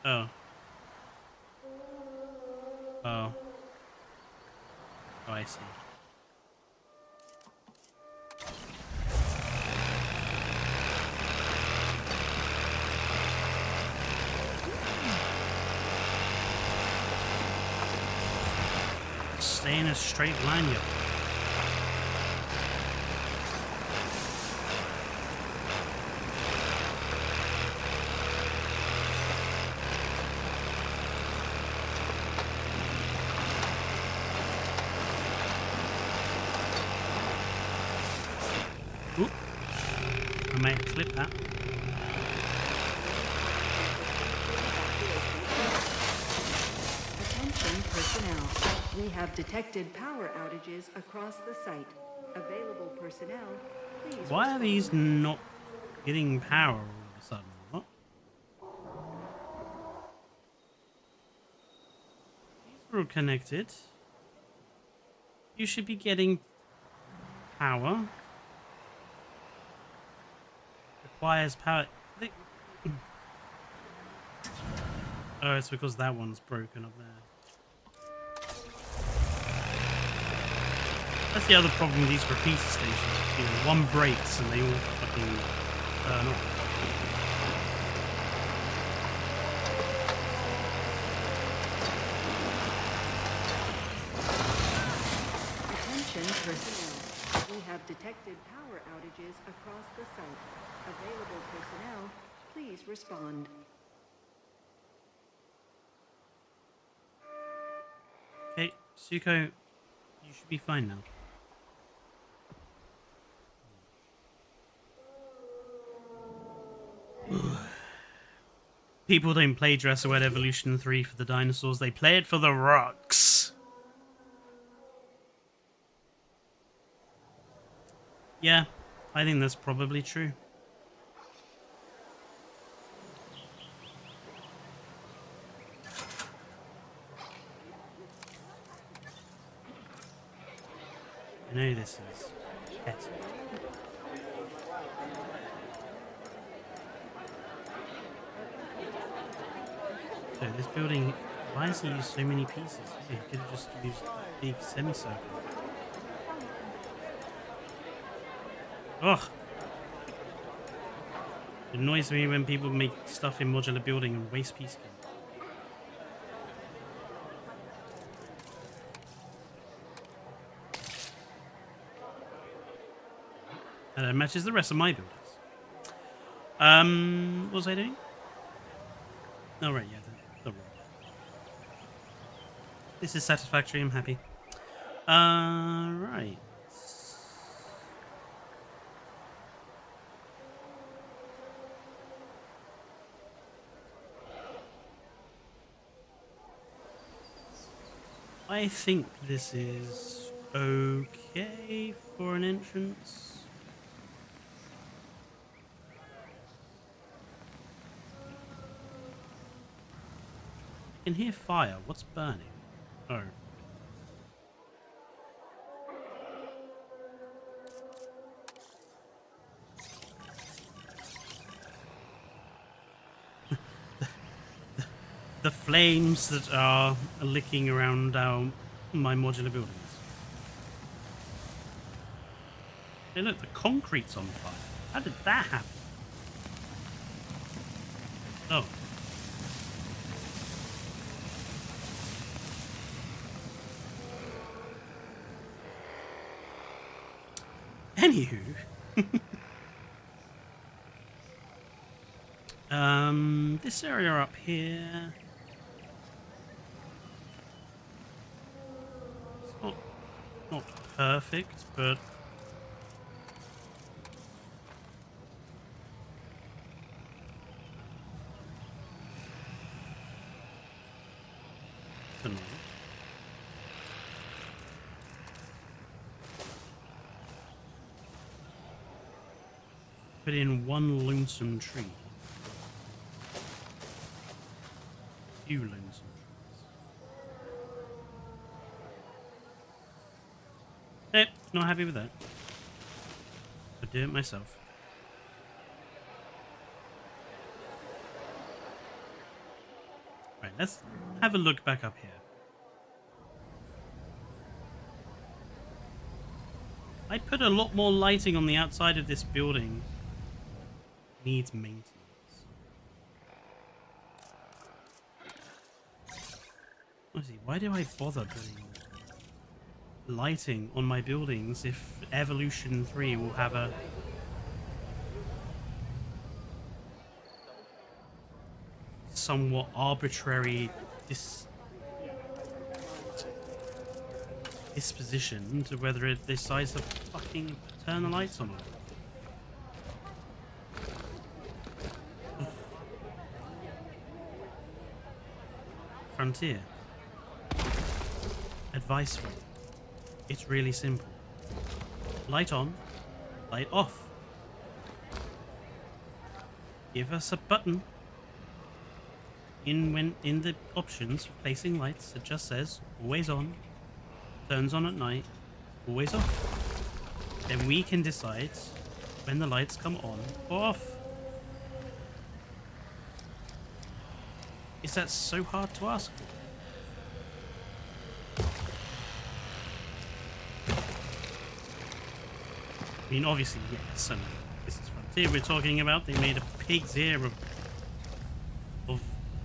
S1: Oh. Oh. Oh, I see. Stay in a straight line, yo. Oop. I might clip that.
S2: Attention personnel. We have detected power outages across the site. Available personnel, please.
S1: Why are these not getting power all of a sudden? What? These are all connected. You should be getting power. Requires power. Oh, it's because that one's broken up there. That's the other problem with these repeater stations. You know, one breaks and they all fucking turn off.
S2: Attention personnel. We have detected power outages across the site. Available personnel, please respond.
S1: Okay, Suko, you should be fine now. People don't play Jurassic World Evolution 3 for the dinosaurs, they play it for the rocks. Yeah, I think that's probably true. I know this is petty. So this building, why has he used so many pieces? He could have just used a big semicircle. Ugh! It annoys me when people make stuff in modular building and waste piece count. And that matches the rest of my buildings. What was I doing? Oh, right, yeah, the rock. This is satisfactory, I'm happy. Right. I think this is okay for an entrance. I can hear fire. What's burning? Oh. The flames that are licking around my modular buildings. Hey, look, the concrete's on fire. How did that happen? Oh. Anywho. This area up here. It's not perfect, but it's annoying. Put in one lonesome tree. Few lonesome trees. Nope, not happy with that. I'll do it myself. Right, let's have a look back up here. I put a lot more lighting on the outside of this building. Needs maintenance. Honestly, why do I bother putting lighting on my buildings if Evolution 3 will have a somewhat arbitrary disposition to whether it decides to fucking turn the lights on or not? Frontier. Advice for you. It's really simple. Light on, light off. Give us a button in the options for placing lights that just says always on, turns on at night, always off. Then we can decide when the lights come on or off. Is that so hard to ask for? I mean, obviously, yes. I mean, this is Frontier we're talking about. They made a pig's ear of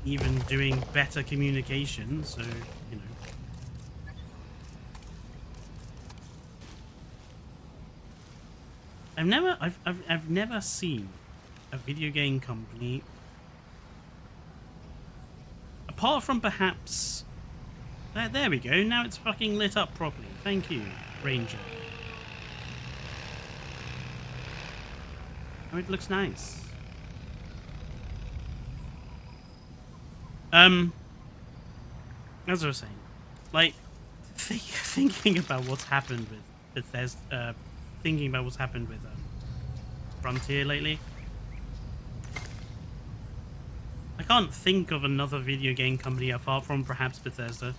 S1: even doing better communication. So, you know. I've never seen a video game company, apart from perhaps there we go. Now it's fucking lit up properly. Thank you, Ranger. Oh, it looks nice. As I was saying, like thinking about what's happened with Bethesda, thinking about what's happened with Frontier lately. I can't think of another video game company apart from perhaps Bethesda.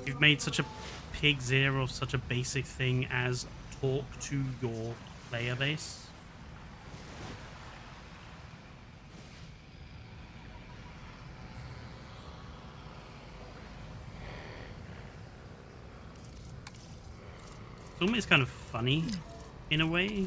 S1: You've made such a pig's ear of such a basic thing as talk to your player base. It's almost kind of funny in a way.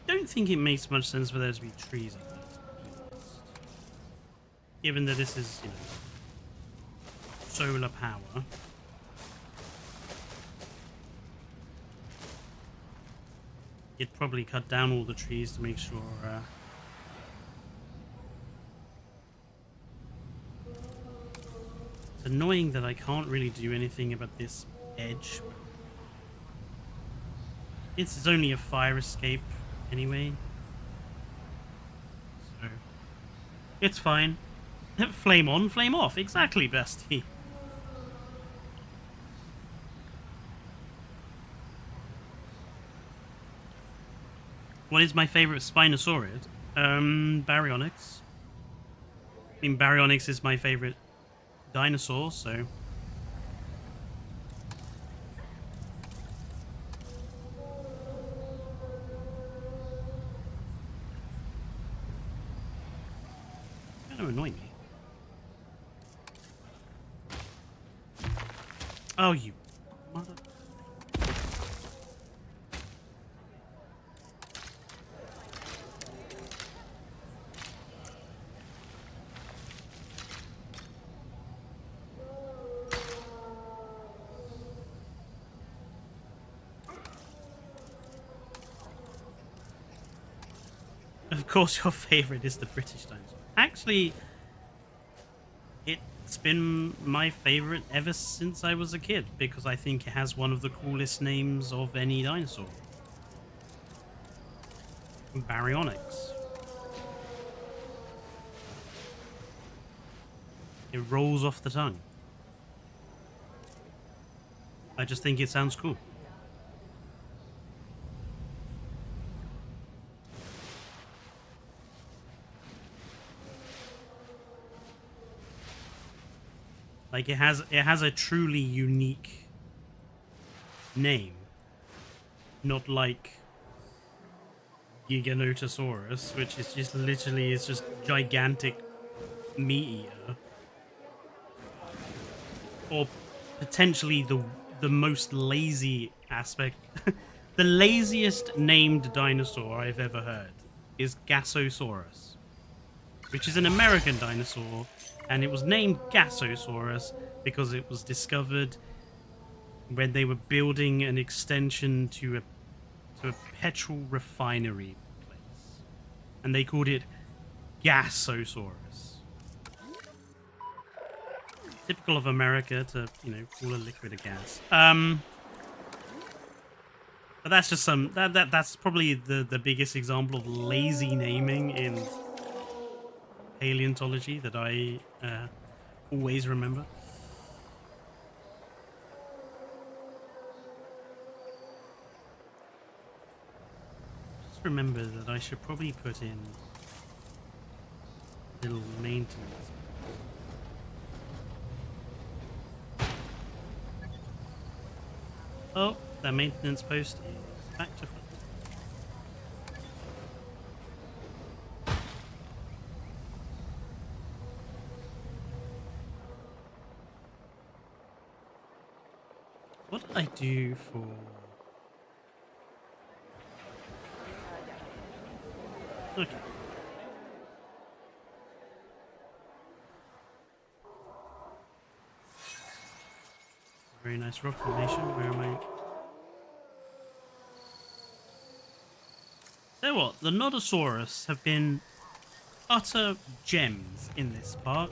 S1: I don't think it makes much sense for there to be trees up there, to be honest. Given that this is, you know, solar power. You'd probably cut down all the trees to make sure it's annoying that I can't really do anything about this edge. It's only a fire escape anyway, so it's fine. Flame on, flame off. Exactly, bestie. What is my favorite Spinosaurid? Baryonyx. I mean, Baryonyx is my favorite dinosaur, so... kind of annoy me. Oh, you mother... Of course your favorite is the British dinosaur. Actually, it's been my favorite ever since I was a kid, because I think it has one of the coolest names of any dinosaur. Baryonyx. It rolls off the tongue. I just think it sounds cool. Like it has a truly unique name, not like Giganotosaurus, which is just literally is just gigantic meat eater, or potentially the most lazy aspect. The laziest named dinosaur I've ever heard is Gasosaurus, which is an American dinosaur. And it was named Gasosaurus because it was discovered when they were building an extension to a petrol refinery place. And they called it Gasosaurus. Typical of America to, you know, call a liquid a gas. But that's just that's probably the biggest example of lazy naming in paleontology that I always remember. Just remember that I should probably put in little maintenance. Oh, that maintenance post is back to front. What did I do for... Okay. Very nice rock formation. Where am I? So what? The Nodosaurus have been utter gems in this park.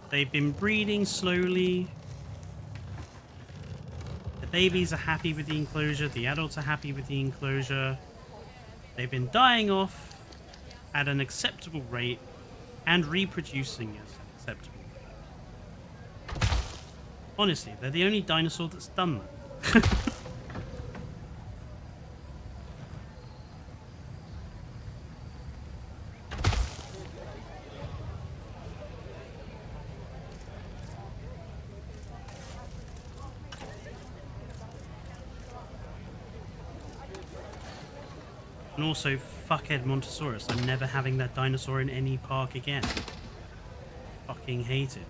S1: They've been breeding slowly. The babies are happy with the enclosure. The adults are happy with the enclosure. They've been dying off at an acceptable rate and reproducing at an acceptable rate. Honestly, they're the only dinosaur that's done that. And also, fuckhead Montosaurus. I'm never having that dinosaur in any park again. Fucking hate it.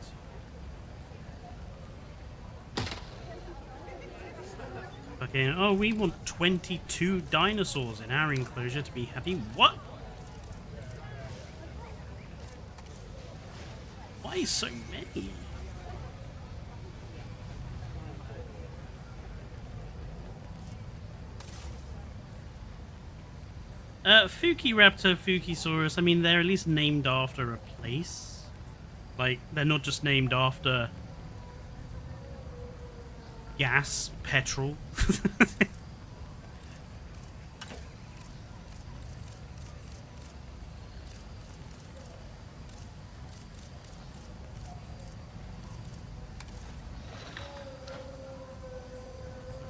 S1: Fucking, oh, we want 22 dinosaurs in our enclosure to be happy. What? Why so many? Fukiraptor, Fukisaurus, I mean, they're at least named after a place. Like, they're not just named after gas, petrol.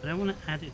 S1: But I want to add it.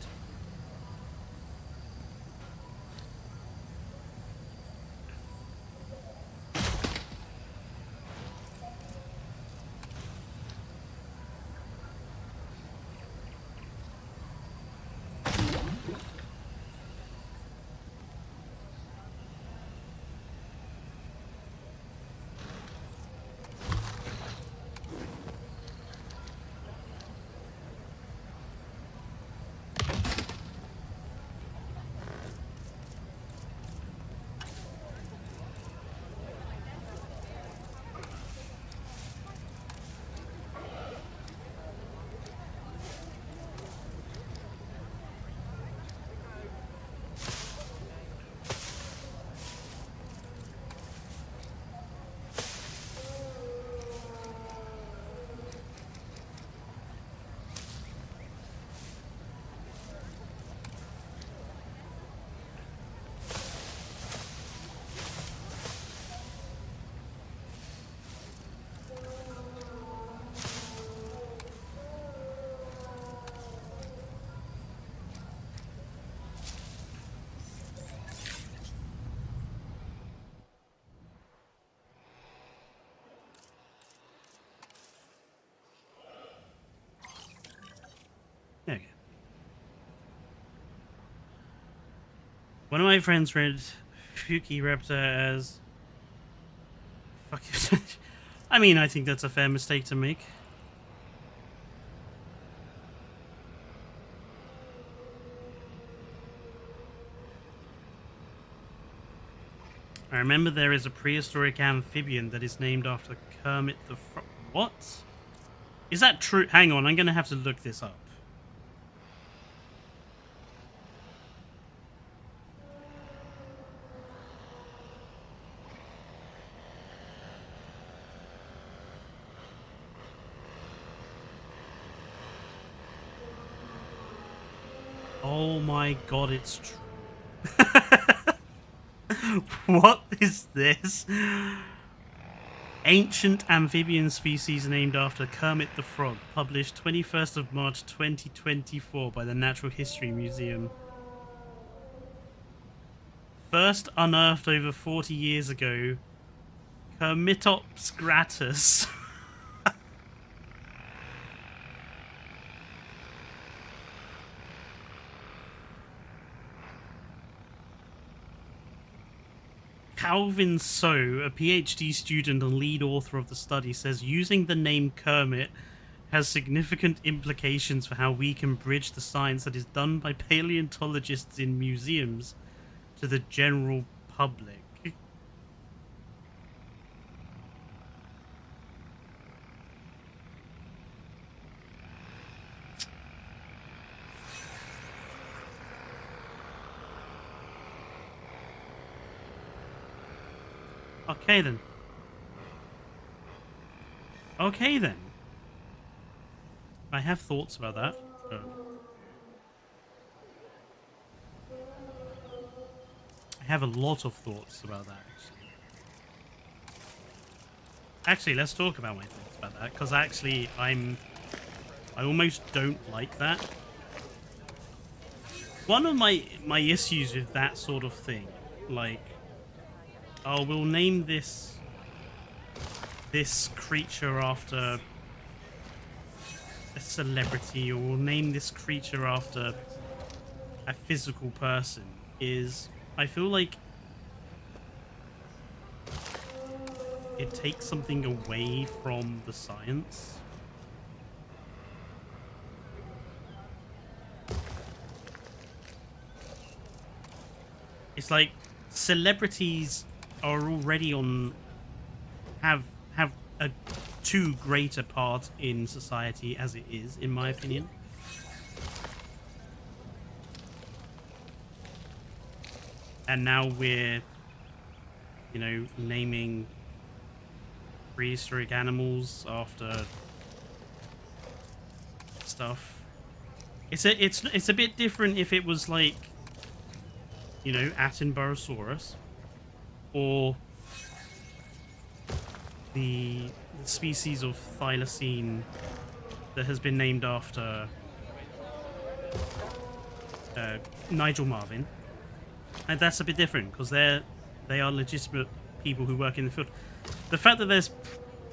S1: There we go. One of my friends read Fukiraptor as... Fuck it. I mean, I think that's a fair mistake to make. I remember there is a prehistoric amphibian that is named after Kermit the Frog. What? Is that true? Hang on, I'm going to have to look this up. Oh my god, it's true. What is this? Ancient amphibian species named after Kermit the Frog, published 21st of March 2024 by the Natural History Museum. First unearthed over 40 years ago. Kermitops gratus. Calvin So, a PhD student and lead author of the study, says using the name Kermit has significant implications for how we can bridge the science that is done by paleontologists in museums to the general public. Okay then. Okay then. I have thoughts about that. I have a lot of thoughts about that, actually. Let's talk about my thoughts about that, because actually I almost don't like that. One of my issues with that sort of thing, like, oh, we'll name this creature after a celebrity, or we'll name this creature after a physical person, is I feel like it takes something away from the science. It's like celebrities are already have a too great a part in society as it is, in my opinion. And now we're, you know, naming prehistoric animals after stuff. It's a bit different if it was like, you know, Attenborosaurus, or the species of thylacine that has been named after Nigel Marvin, and that's a bit different because they are legitimate people who work in the field. The fact that there's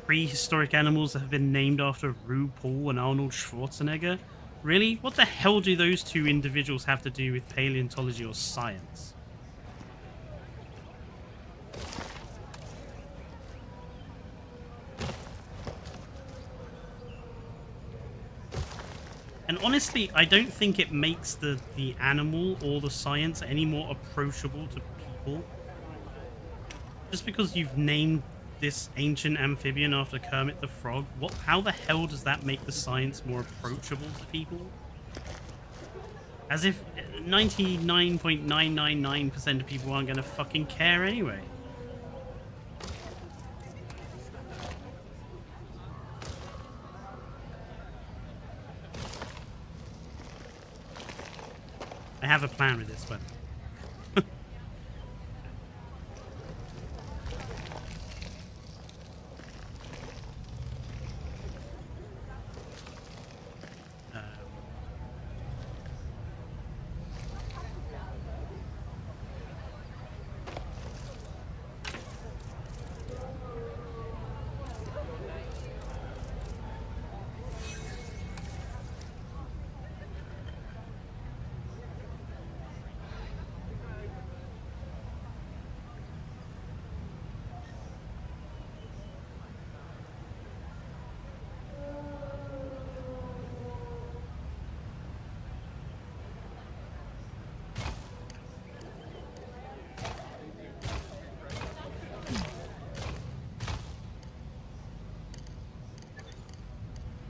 S1: prehistoric animals that have been named after RuPaul and Arnold Schwarzenegger, really, what the hell do those two individuals have to do with paleontology or science? And honestly, I don't think it makes the animal or the science any more approachable to people. Just because you've named this ancient amphibian after Kermit the Frog, how the hell does that make the science more approachable to people? As if 99.999% of people aren't going to fucking care anyway. I have a plan with this one.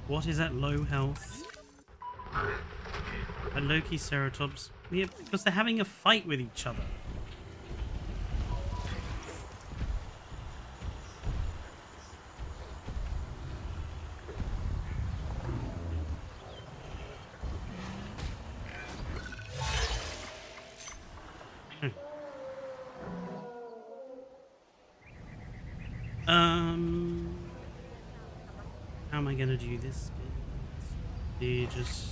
S1: What is at low health? A Loki Ceratops. Yeah, because they're having a fight with each other. How am I gonna do this bit? You just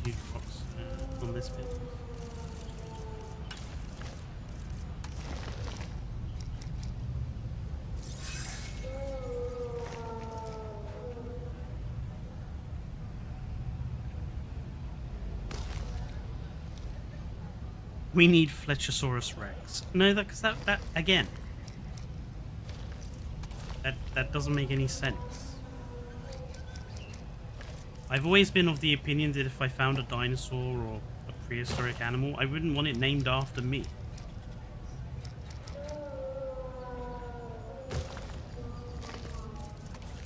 S1: use rocks on this bit. We need Fletchosaurus Rex. No, that again. That doesn't make any sense. I've always been of the opinion that if I found a dinosaur or a prehistoric animal, I wouldn't want it named after me.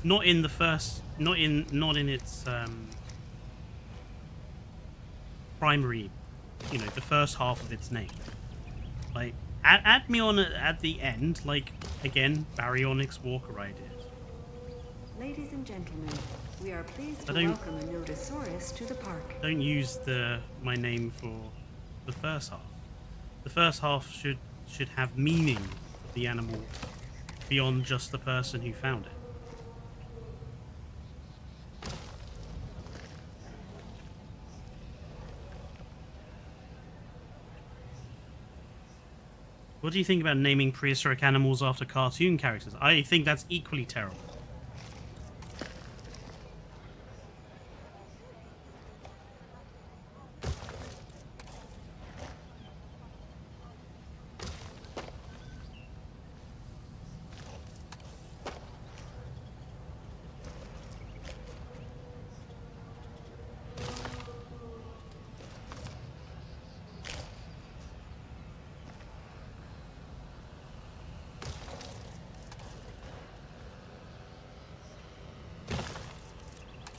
S1: Not in the first, not in its primary, you know, the first half of its name. Like, add me on at the end, like, again, Baryonyx Walker I did.
S2: Ladies and gentlemen, we are pleased to welcome a Nodosaurus to the park.
S1: Don't use my name for the first half. The first half should have meaning of the animal beyond just the person who found it. What do you think about naming prehistoric animals after cartoon characters? I think that's equally terrible.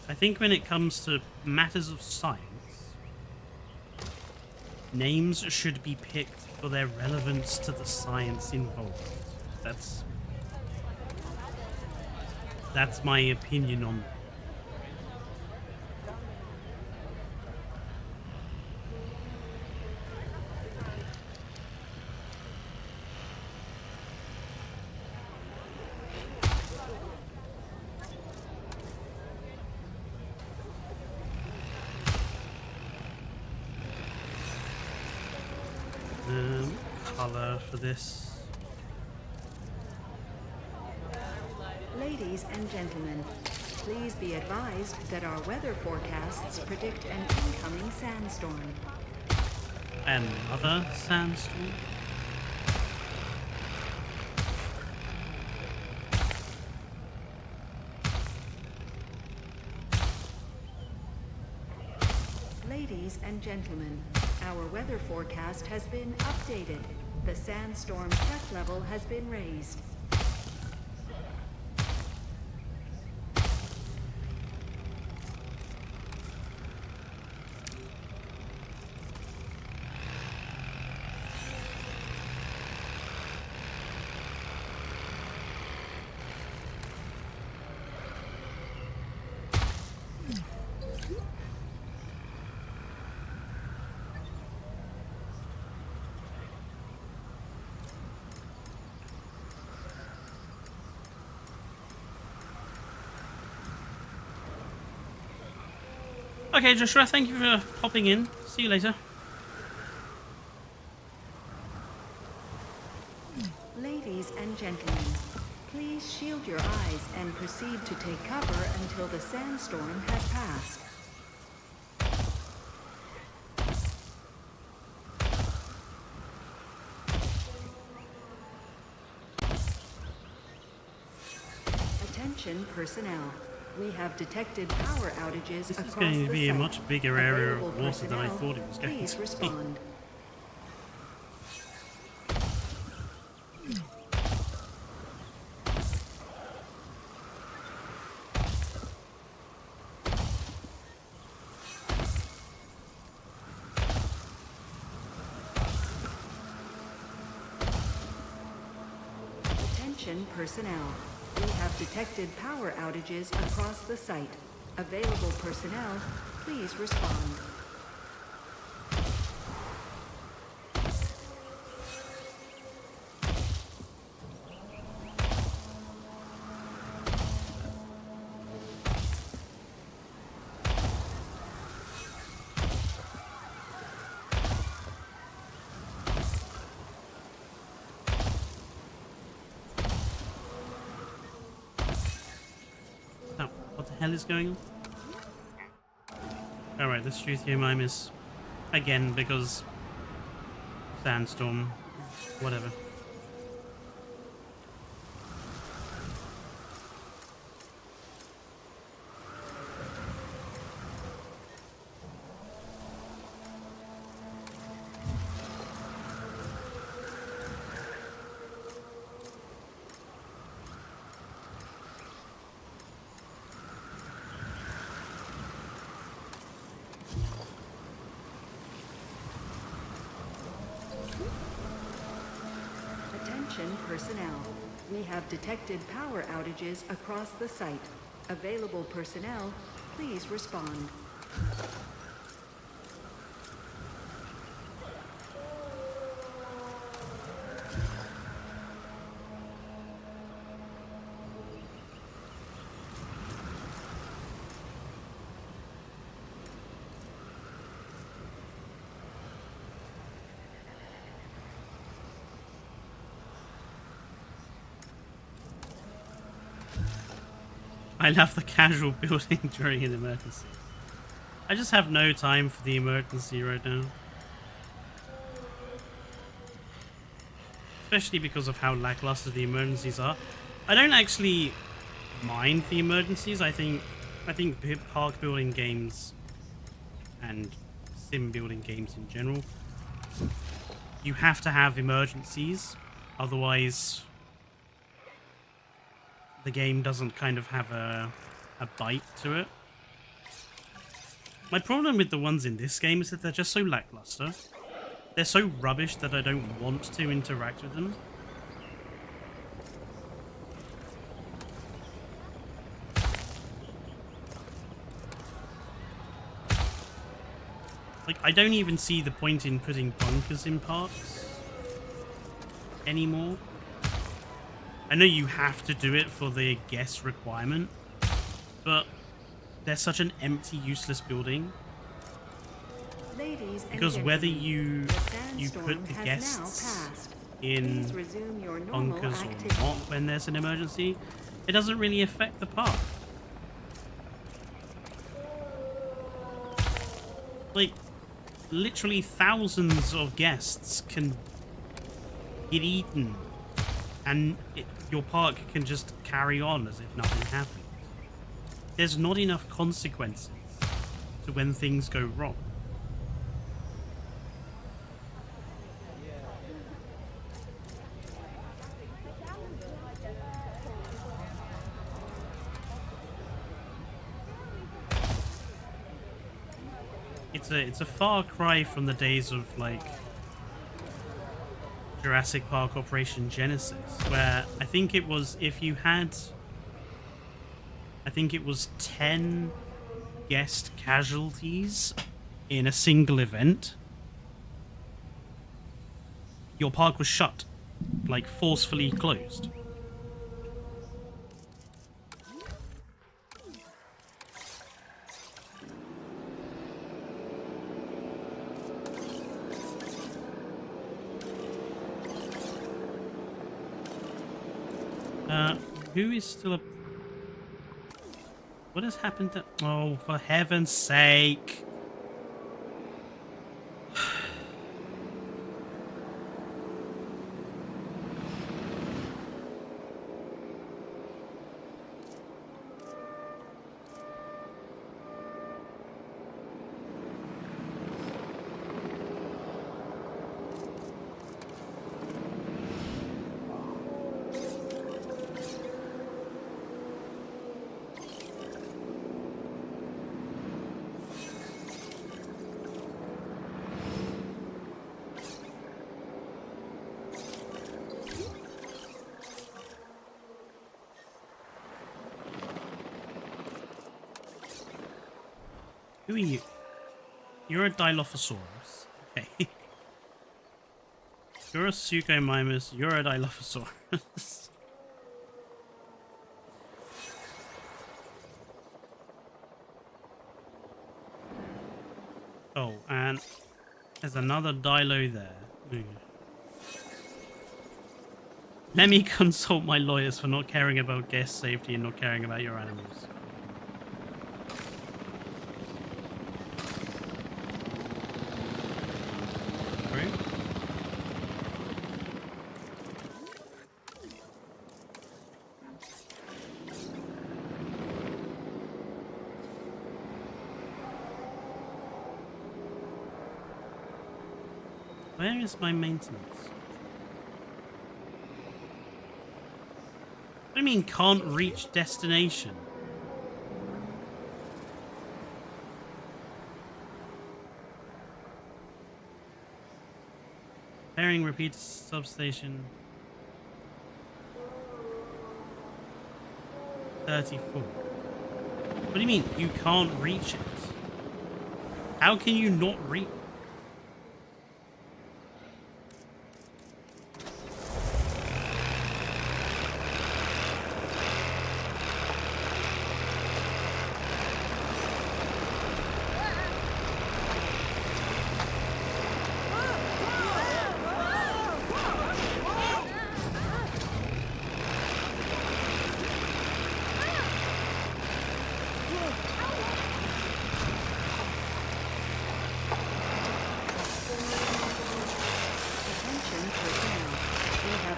S1: I think when it comes to matters of science, names should be picked for their relevance to the science involved. That's my opinion on that. Color for this.
S2: Ladies and gentlemen, please be advised that our weather forecasts predict an incoming sandstorm.
S1: Another sandstorm?
S2: Ladies and gentlemen, our weather forecast has been updated. The sandstorm threat level has been raised.
S1: Okay, Joshua, thank you for popping in. See you later.
S2: Ladies and gentlemen, please shield your eyes and proceed to take cover until the sandstorm has passed. Attention personnel. We have detected power outages
S1: This
S2: across
S1: is going to be
S2: the
S1: a
S2: site.
S1: much bigger area
S2: Available
S1: of water than I
S2: personnel,
S1: thought it was going
S2: please
S1: to be.
S2: respond. Attention personnel. We have detected power outages across the site. Available personnel, please respond.
S1: Now, what the hell is going on? Alright, this Truth Mime is again because Sandstorm. Whatever.
S2: Attention personnel. We have detected power outages across the site. Available personnel, please respond.
S1: I love the casual building during an emergency. I just have no time for the emergency right now. Especially because of how lackluster the emergencies are. I don't actually mind the emergencies. I think park building games and sim building games in general, you have to have emergencies, otherwise the game doesn't kind of have a bite to it. My problem with the ones in this game is that they're just so lackluster. They're so rubbish that I don't want to interact with them. Like, I don't even see the point in putting bunkers in parks anymore. I know you have to do it for the guest requirement, but they're such an empty, useless building.
S2: Ladies and
S1: Because whether
S2: gentlemen,
S1: you
S2: the
S1: put
S2: sandstorm
S1: the
S2: has
S1: guests
S2: now passed.
S1: in
S2: Please resume your normal
S1: bunkers or
S2: activity.
S1: not when there's an emergency, it doesn't really affect the park. Like, literally thousands of guests can get eaten, and your park can just carry on as if nothing happened. There's not enough consequences to when things go wrong. It's a far cry from the days of, like, Jurassic Park Operation Genesis, where I think it was, if you had, I think it was 10 guest casualties in a single event, your park was shut, like forcefully closed. Who is still up? What has happened to... Oh, for heaven's sake. Who are you? You're a Dilophosaurus. Okay. You're a Suchomimus. You're a Dilophosaurus. Oh, and there's another Dilo there. Okay. Let me consult my lawyers for not caring about guest safety and not caring about your animals. Where is my maintenance? What do you mean can't reach destination? Pairing repeater substation 34. What do you mean you can't reach it? How can you not reach?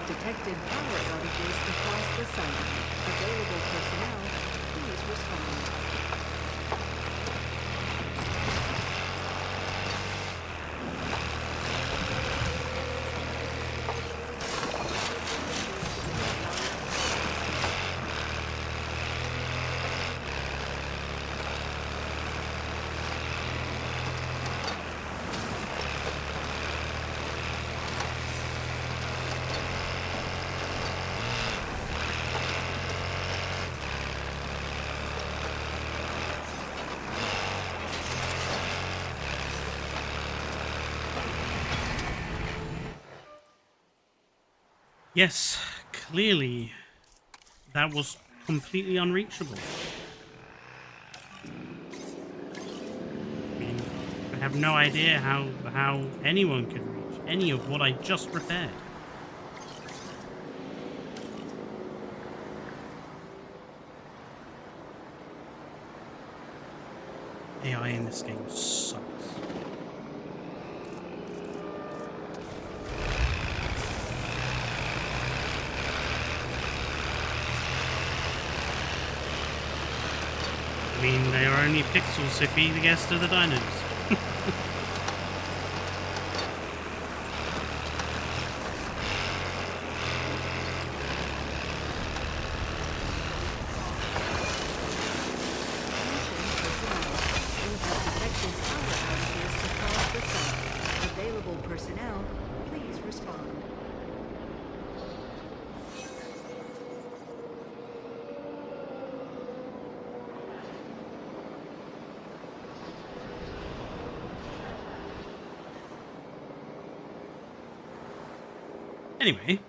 S2: Detected power outages across the site. Available personnel, please respond.
S1: Yes, clearly that was completely unreachable. I mean, I have no idea how anyone could reach any of what I just repaired. AI in this game sucks. I mean, they are only pixels if he gets to the dinos. Available personnel, please respond. Anyway.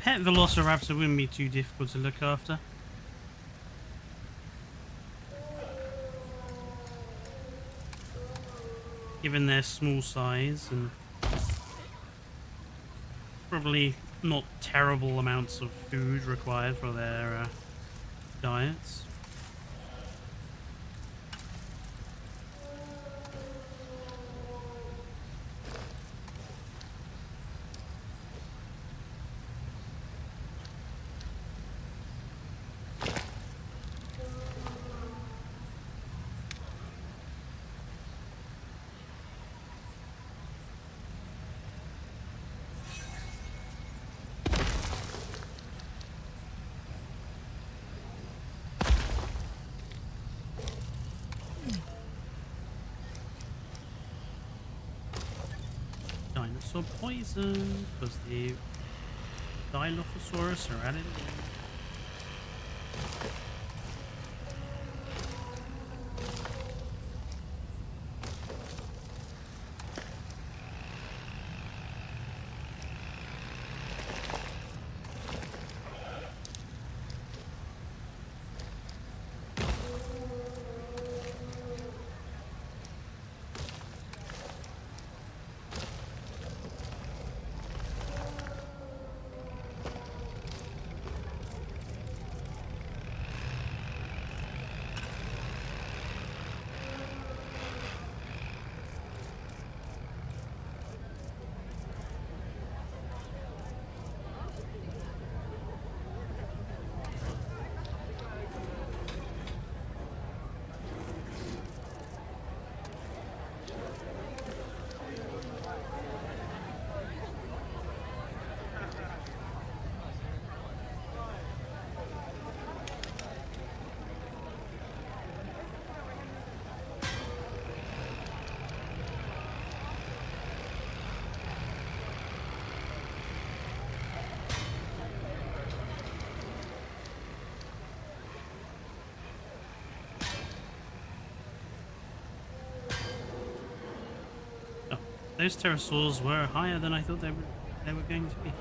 S1: Pet velociraptor wouldn't be too difficult to look after. Given their small size and probably not terrible amounts of food required for their diets. dinosaur poison because the Dilophosaurus are at it again. Those pterosaurs were higher than I thought they were going to be.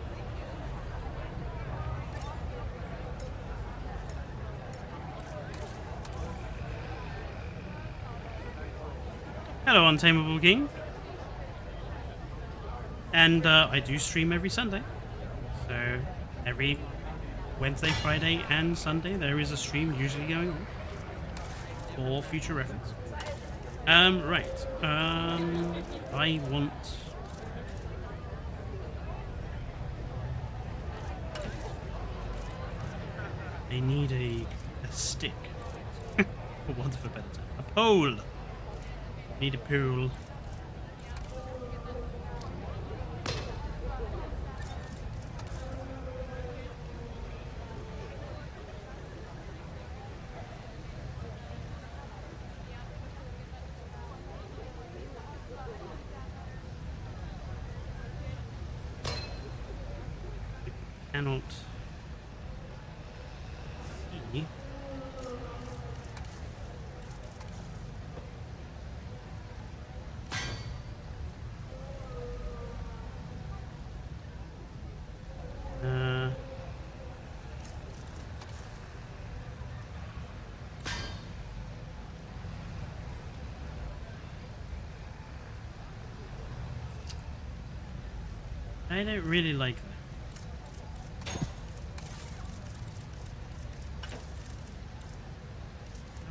S1: Hello, Untamable King. And I do stream every Sunday. So every Wednesday, Friday, and Sunday there is a stream usually going on for future reference. Right. I want... I need a stick. For want of a better term. A pole! Need a pole. Cannot see. I don't really like that.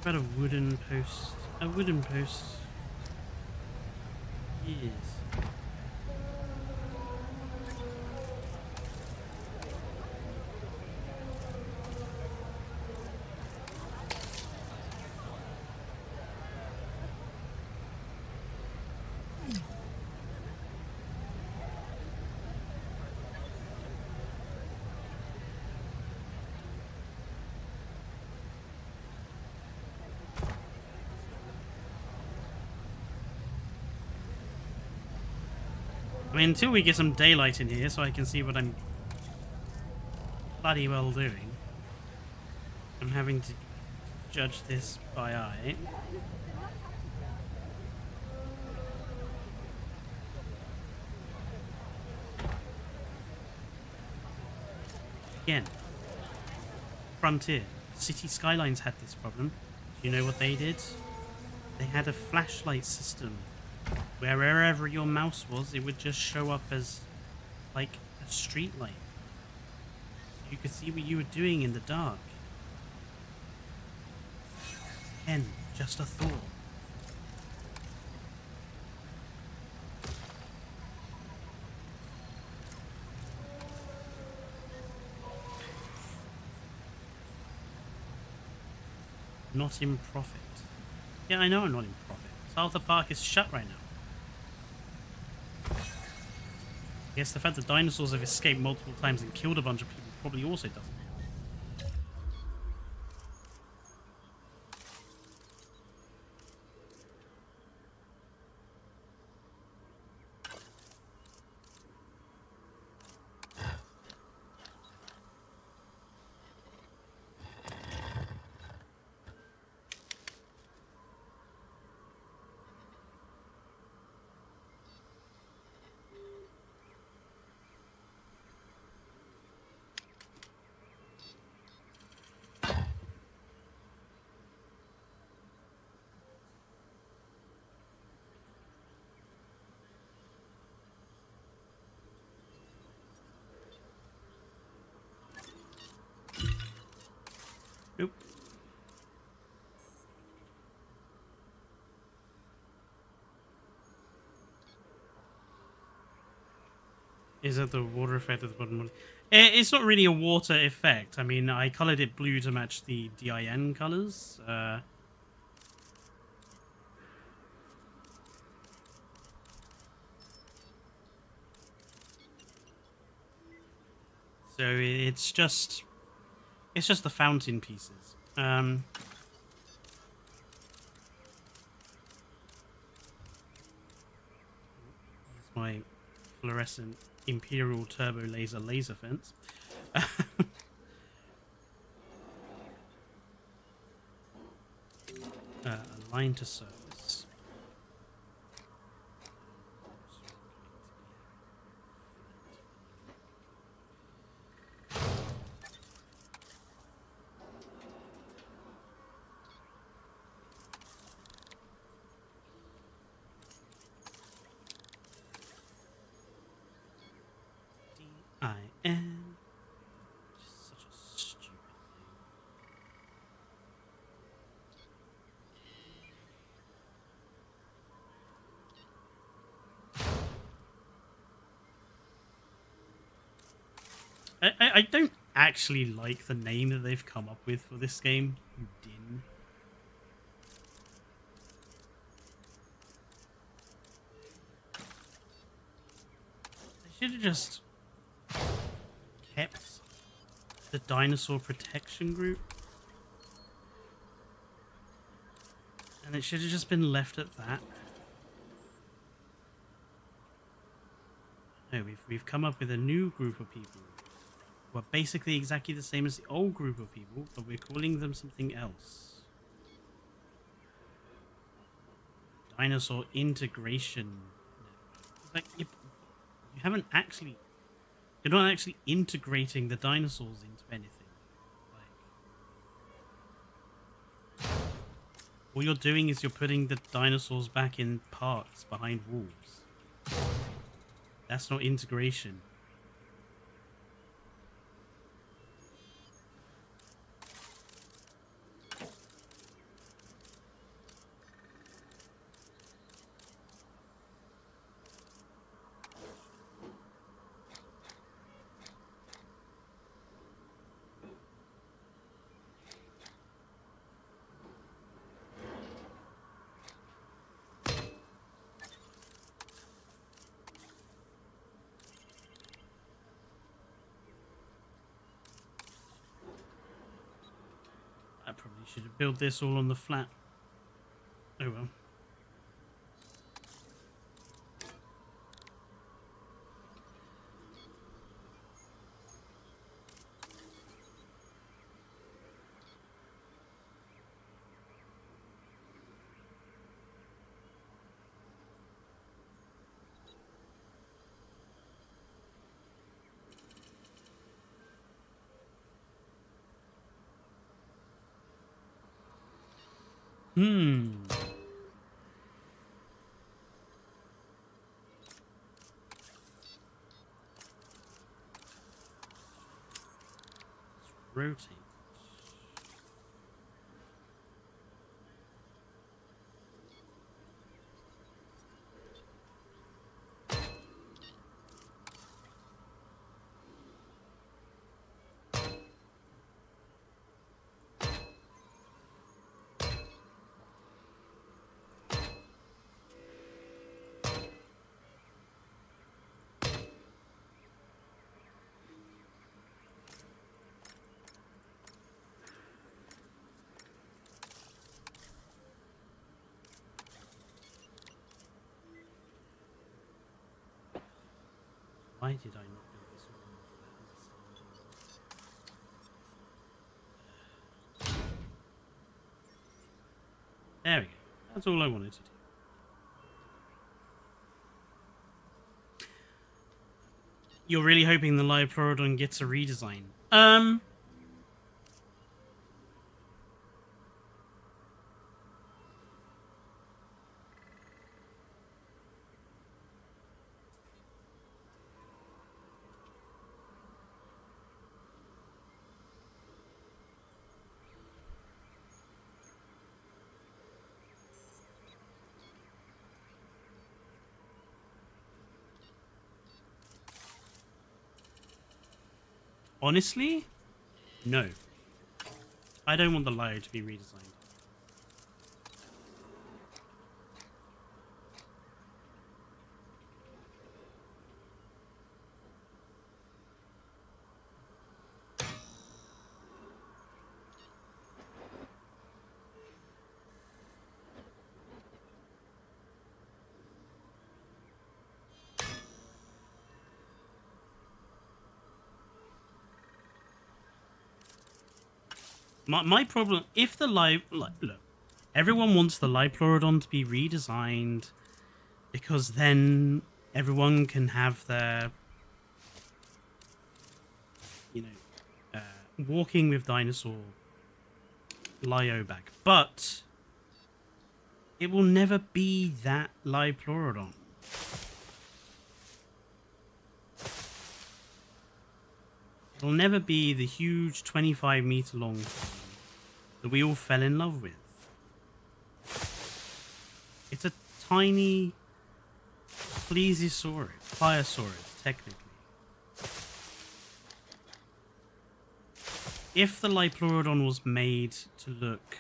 S1: How about a wooden post? A wooden post. Yes. I mean, until we get some daylight in here so I can see what I'm bloody well doing, I'm having to judge this by eye. Again, Frontier, City Skylines had this problem. Do you know what they did? They had a flashlight system where wherever your mouse was, it would just show up as like a street light. You could see what you were doing in the dark. Again, just a thought. Not in profit. Yeah, I know I'm not in profit. South Park is shut right now. Yes, the fact that dinosaurs have escaped multiple times and killed a bunch of people probably also doesn't help. Is that the water effect at the bottom? It's not really a water effect. I mean, I colored it blue to match the DIN colors. So it's just the fountain pieces. It's my fluorescent Imperial Turbo laser fence. Align to surface. DIN. Such a stupid thing. I don't actually like the name that they've come up with for this game. Din. They should have just kept the dinosaur protection group. And it should have just been left at that. No, we've come up with a new group of people who are basically exactly the same as the old group of people, but we're calling them something else. Dinosaur integration network. It's like you haven't actually, you're not actually integrating the dinosaurs into anything. Like, all you're doing is you're putting the dinosaurs back in parks behind walls. That's not integration. I probably should have built this all on the flat. Oh well. Rotate. Why did I not build this all on the flat? There we go. That's all I wanted to do. You're really hoping the live Pleurodon gets a redesign? Honestly, no. I don't want the Lio to be redesigned. My problem, if the look, everyone wants the Liopleurodon to be redesigned because then everyone can have their, walking with dinosaur Lio back. But it will never be that Liopleurodon. It'll never be the huge 25-meter long thing that we all fell in love with. It's a tiny pliosaurus, technically. If the Liopleurodon was made to look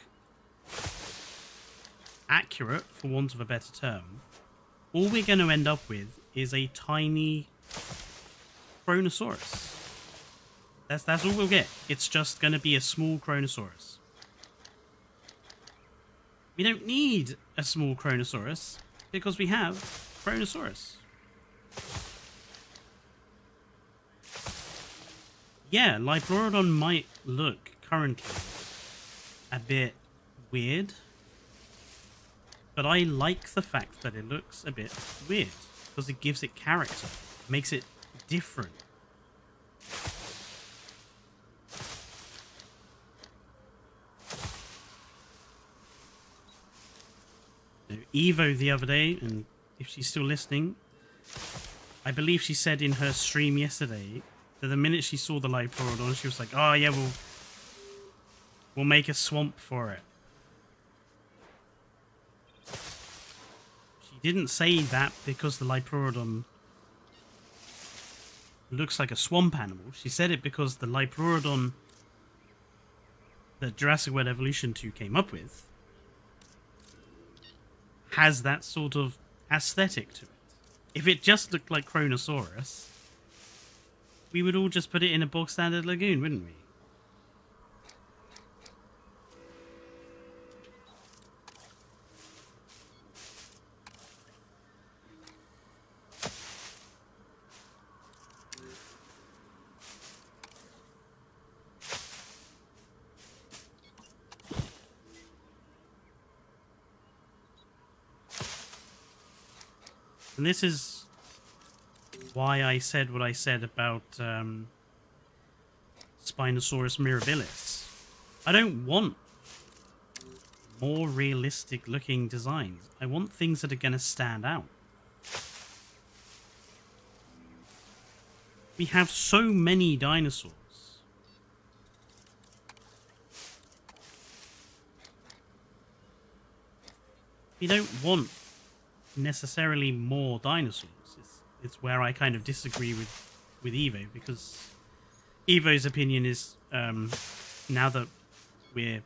S1: accurate, for want of a better term, all we're going to end up with is a tiny Chronosaurus. That's all we'll get. It's just going to be a small Chronosaurus. We don't need a small Chronosaurus because we have Chronosaurus. Yeah, Liopleurodon might look currently a bit weird, but I like the fact that it looks a bit weird because it gives it character, makes it different. Evo the other day, and if she's still listening, I believe she said in her stream yesterday that the minute she saw the Liopleurodon, she was like, "Oh yeah, we'll make a swamp for it." She didn't say that because the Liopleurodon looks like a swamp animal. She said it because the Liopleurodon that Jurassic World Evolution 2 came up with has that sort of aesthetic to it. If it just looked like Chronosaurus, we would all just put it in a bog standard lagoon, wouldn't we? And this is why I said what I said about Spinosaurus mirabilis. I don't want more realistic looking designs. I want things that are going to stand out. We have so many dinosaurs. We don't want necessarily more dinosaurs. It's where I kind of disagree with Evo, because Evo's opinion is now that we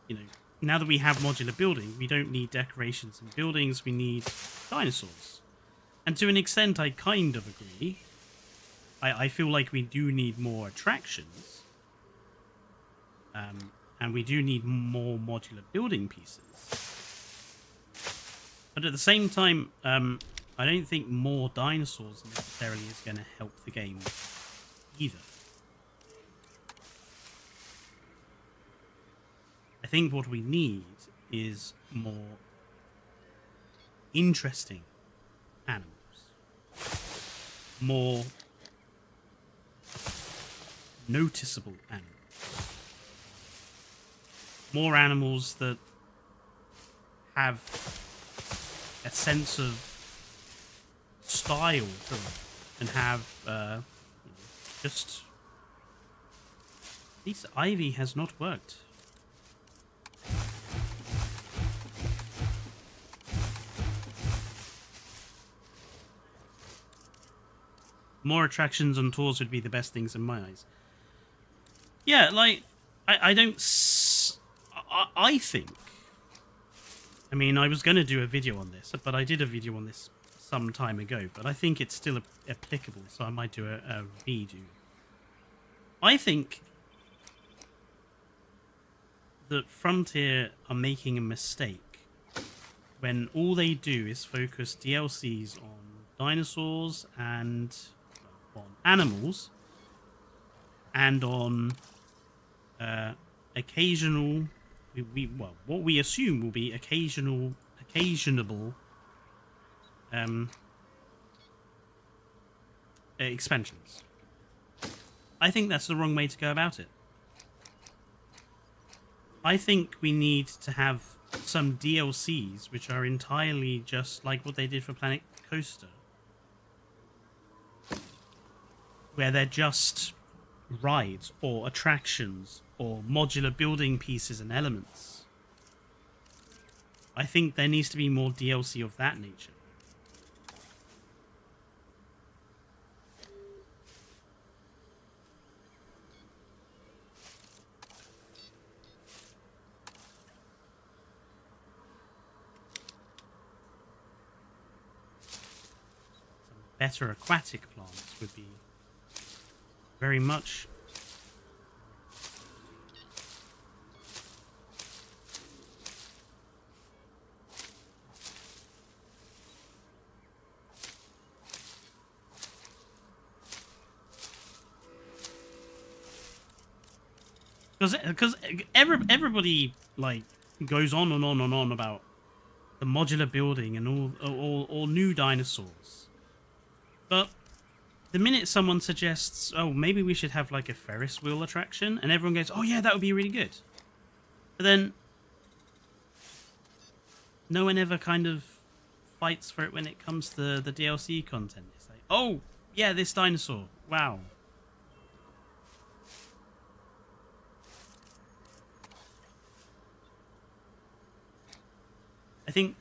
S1: have modular building, we don't need decorations and buildings, we need dinosaurs. And to an extent, I kind of agree. I feel like we do need more attractions, and we do need more modular building pieces. But at the same time, I don't think more dinosaurs necessarily is going to help the game either. I think what we need is more interesting animals. More noticeable animals. More animals that have a sense of style to them and have just... At least Ivy has not worked. More attractions and tours would be the best things in my eyes. Yeah, like I don't. I think. I mean, I was going to do a video on this, but I did a video on this some time ago. But I think it's still applicable, so I might do a redo. I think that Frontier are making a mistake when all they do is focus DLCs on dinosaurs and on animals and on occasional, well, what we assume will be occasionable expansions. I think that's the wrong way to go about it. I think we need to have some DLCs which are entirely just like what they did for Planet Coaster, where they're just rides or attractions or modular building pieces and elements. I think there needs to be more DLC of that nature. Some better aquatic plants would be very much because everybody like goes on and on and on about the modular building and all new dinosaurs, but the minute someone suggests, oh, maybe we should have like a Ferris wheel attraction, and everyone goes, oh yeah, that would be really good, but then no one ever kind of fights for it when it comes to the DLC content. It's like, oh yeah, this dinosaur, wow. I think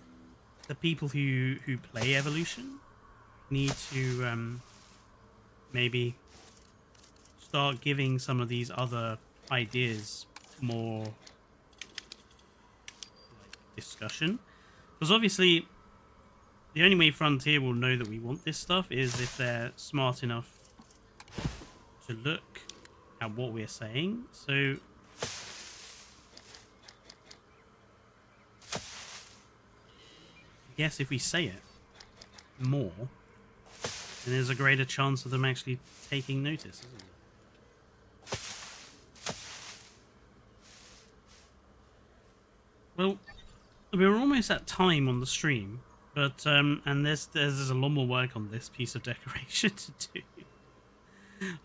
S1: the people who play Evolution need to maybe start giving some of these other ideas more like, discussion. Because obviously, the only way Frontier will know that we want this stuff is if they're smart enough to look at what we're saying. So I guess if we say it more, then there's a greater chance of them actually taking notice, isn't there? Well, we're almost at time on the stream, but and there's a lot more work on this piece of decoration to do.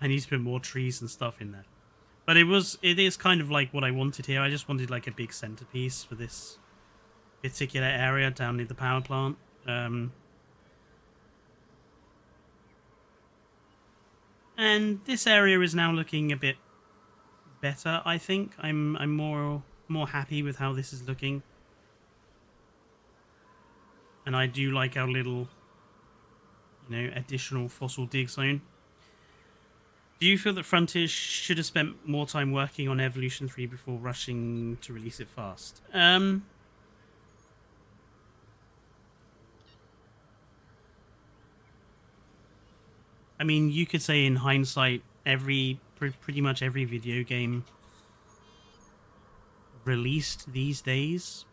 S1: I need to put more trees and stuff in there, but it is kind of like what I wanted here. I just wanted like a big centerpiece for this particular area down near the power plant. And this area is now looking a bit better, I think. I'm more happy with how this is looking. And I do like our little, additional fossil dig zone. Do you feel that Frontier should have spent more time working on Evolution 3 before rushing to release it fast? I mean, you could say in hindsight, pretty much every video game released these days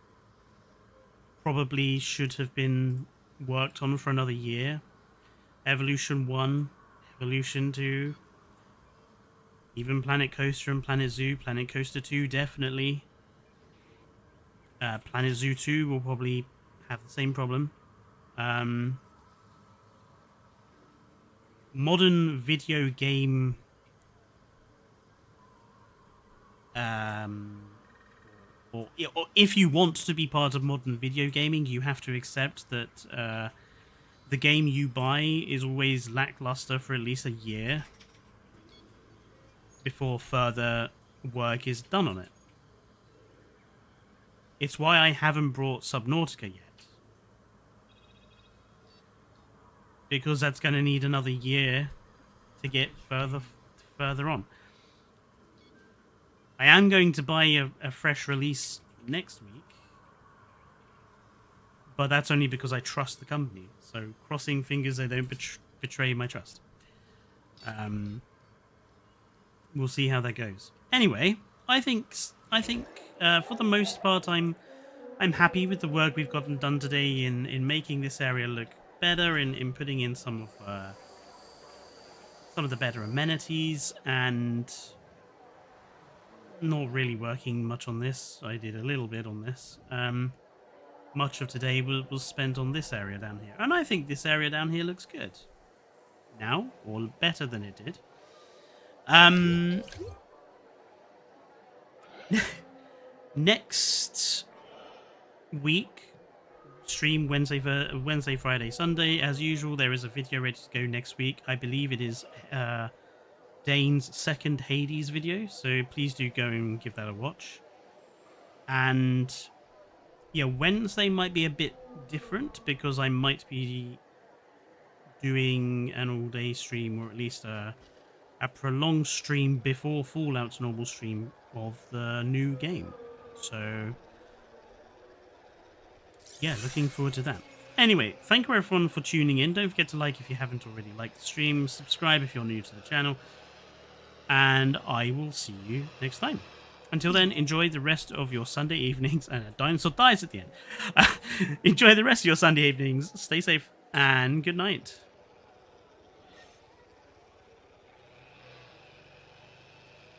S1: probably should have been worked on for another year. Evolution 1, Evolution 2, even Planet Coaster and Planet Zoo. Planet Coaster 2, definitely. Planet Zoo 2 will probably have the same problem. Modern video game or if you want to be part of modern video gaming, you have to accept that the game you buy is always lackluster for at least a year before further work is done on it. It's why I haven't brought Subnautica yet. Because that's going to need another year to get further on. I am going to buy a fresh release next week, but that's only because I trust the company. So crossing fingers they don't betray my trust. We'll see how that goes. Anyway, I think for the most part I'm happy with the work we've gotten done today in making this area look better, in putting in some of the better amenities, and not really working much on this. I did a little bit on this. Much of today was spent on this area down here, and I think this area down here looks good now, or better than it did. Next week, stream Wednesday, Friday, Sunday. As usual, there is a video ready to go next week. I believe it is Dane's second Hades video, so please do go and give that a watch. And yeah, Wednesday might be a bit different because I might be doing an all-day stream, or at least a prolonged stream before Fallout's normal stream of the new game. So yeah, looking forward to that. Anyway, thank you everyone for tuning in. Don't forget to like if you haven't already liked the stream, subscribe if you're new to the channel, and I will see you next time. Until then, enjoy the rest of your Sunday evenings. And a dinosaur dies at the end. Enjoy the rest of your Sunday evenings. Stay safe and good night.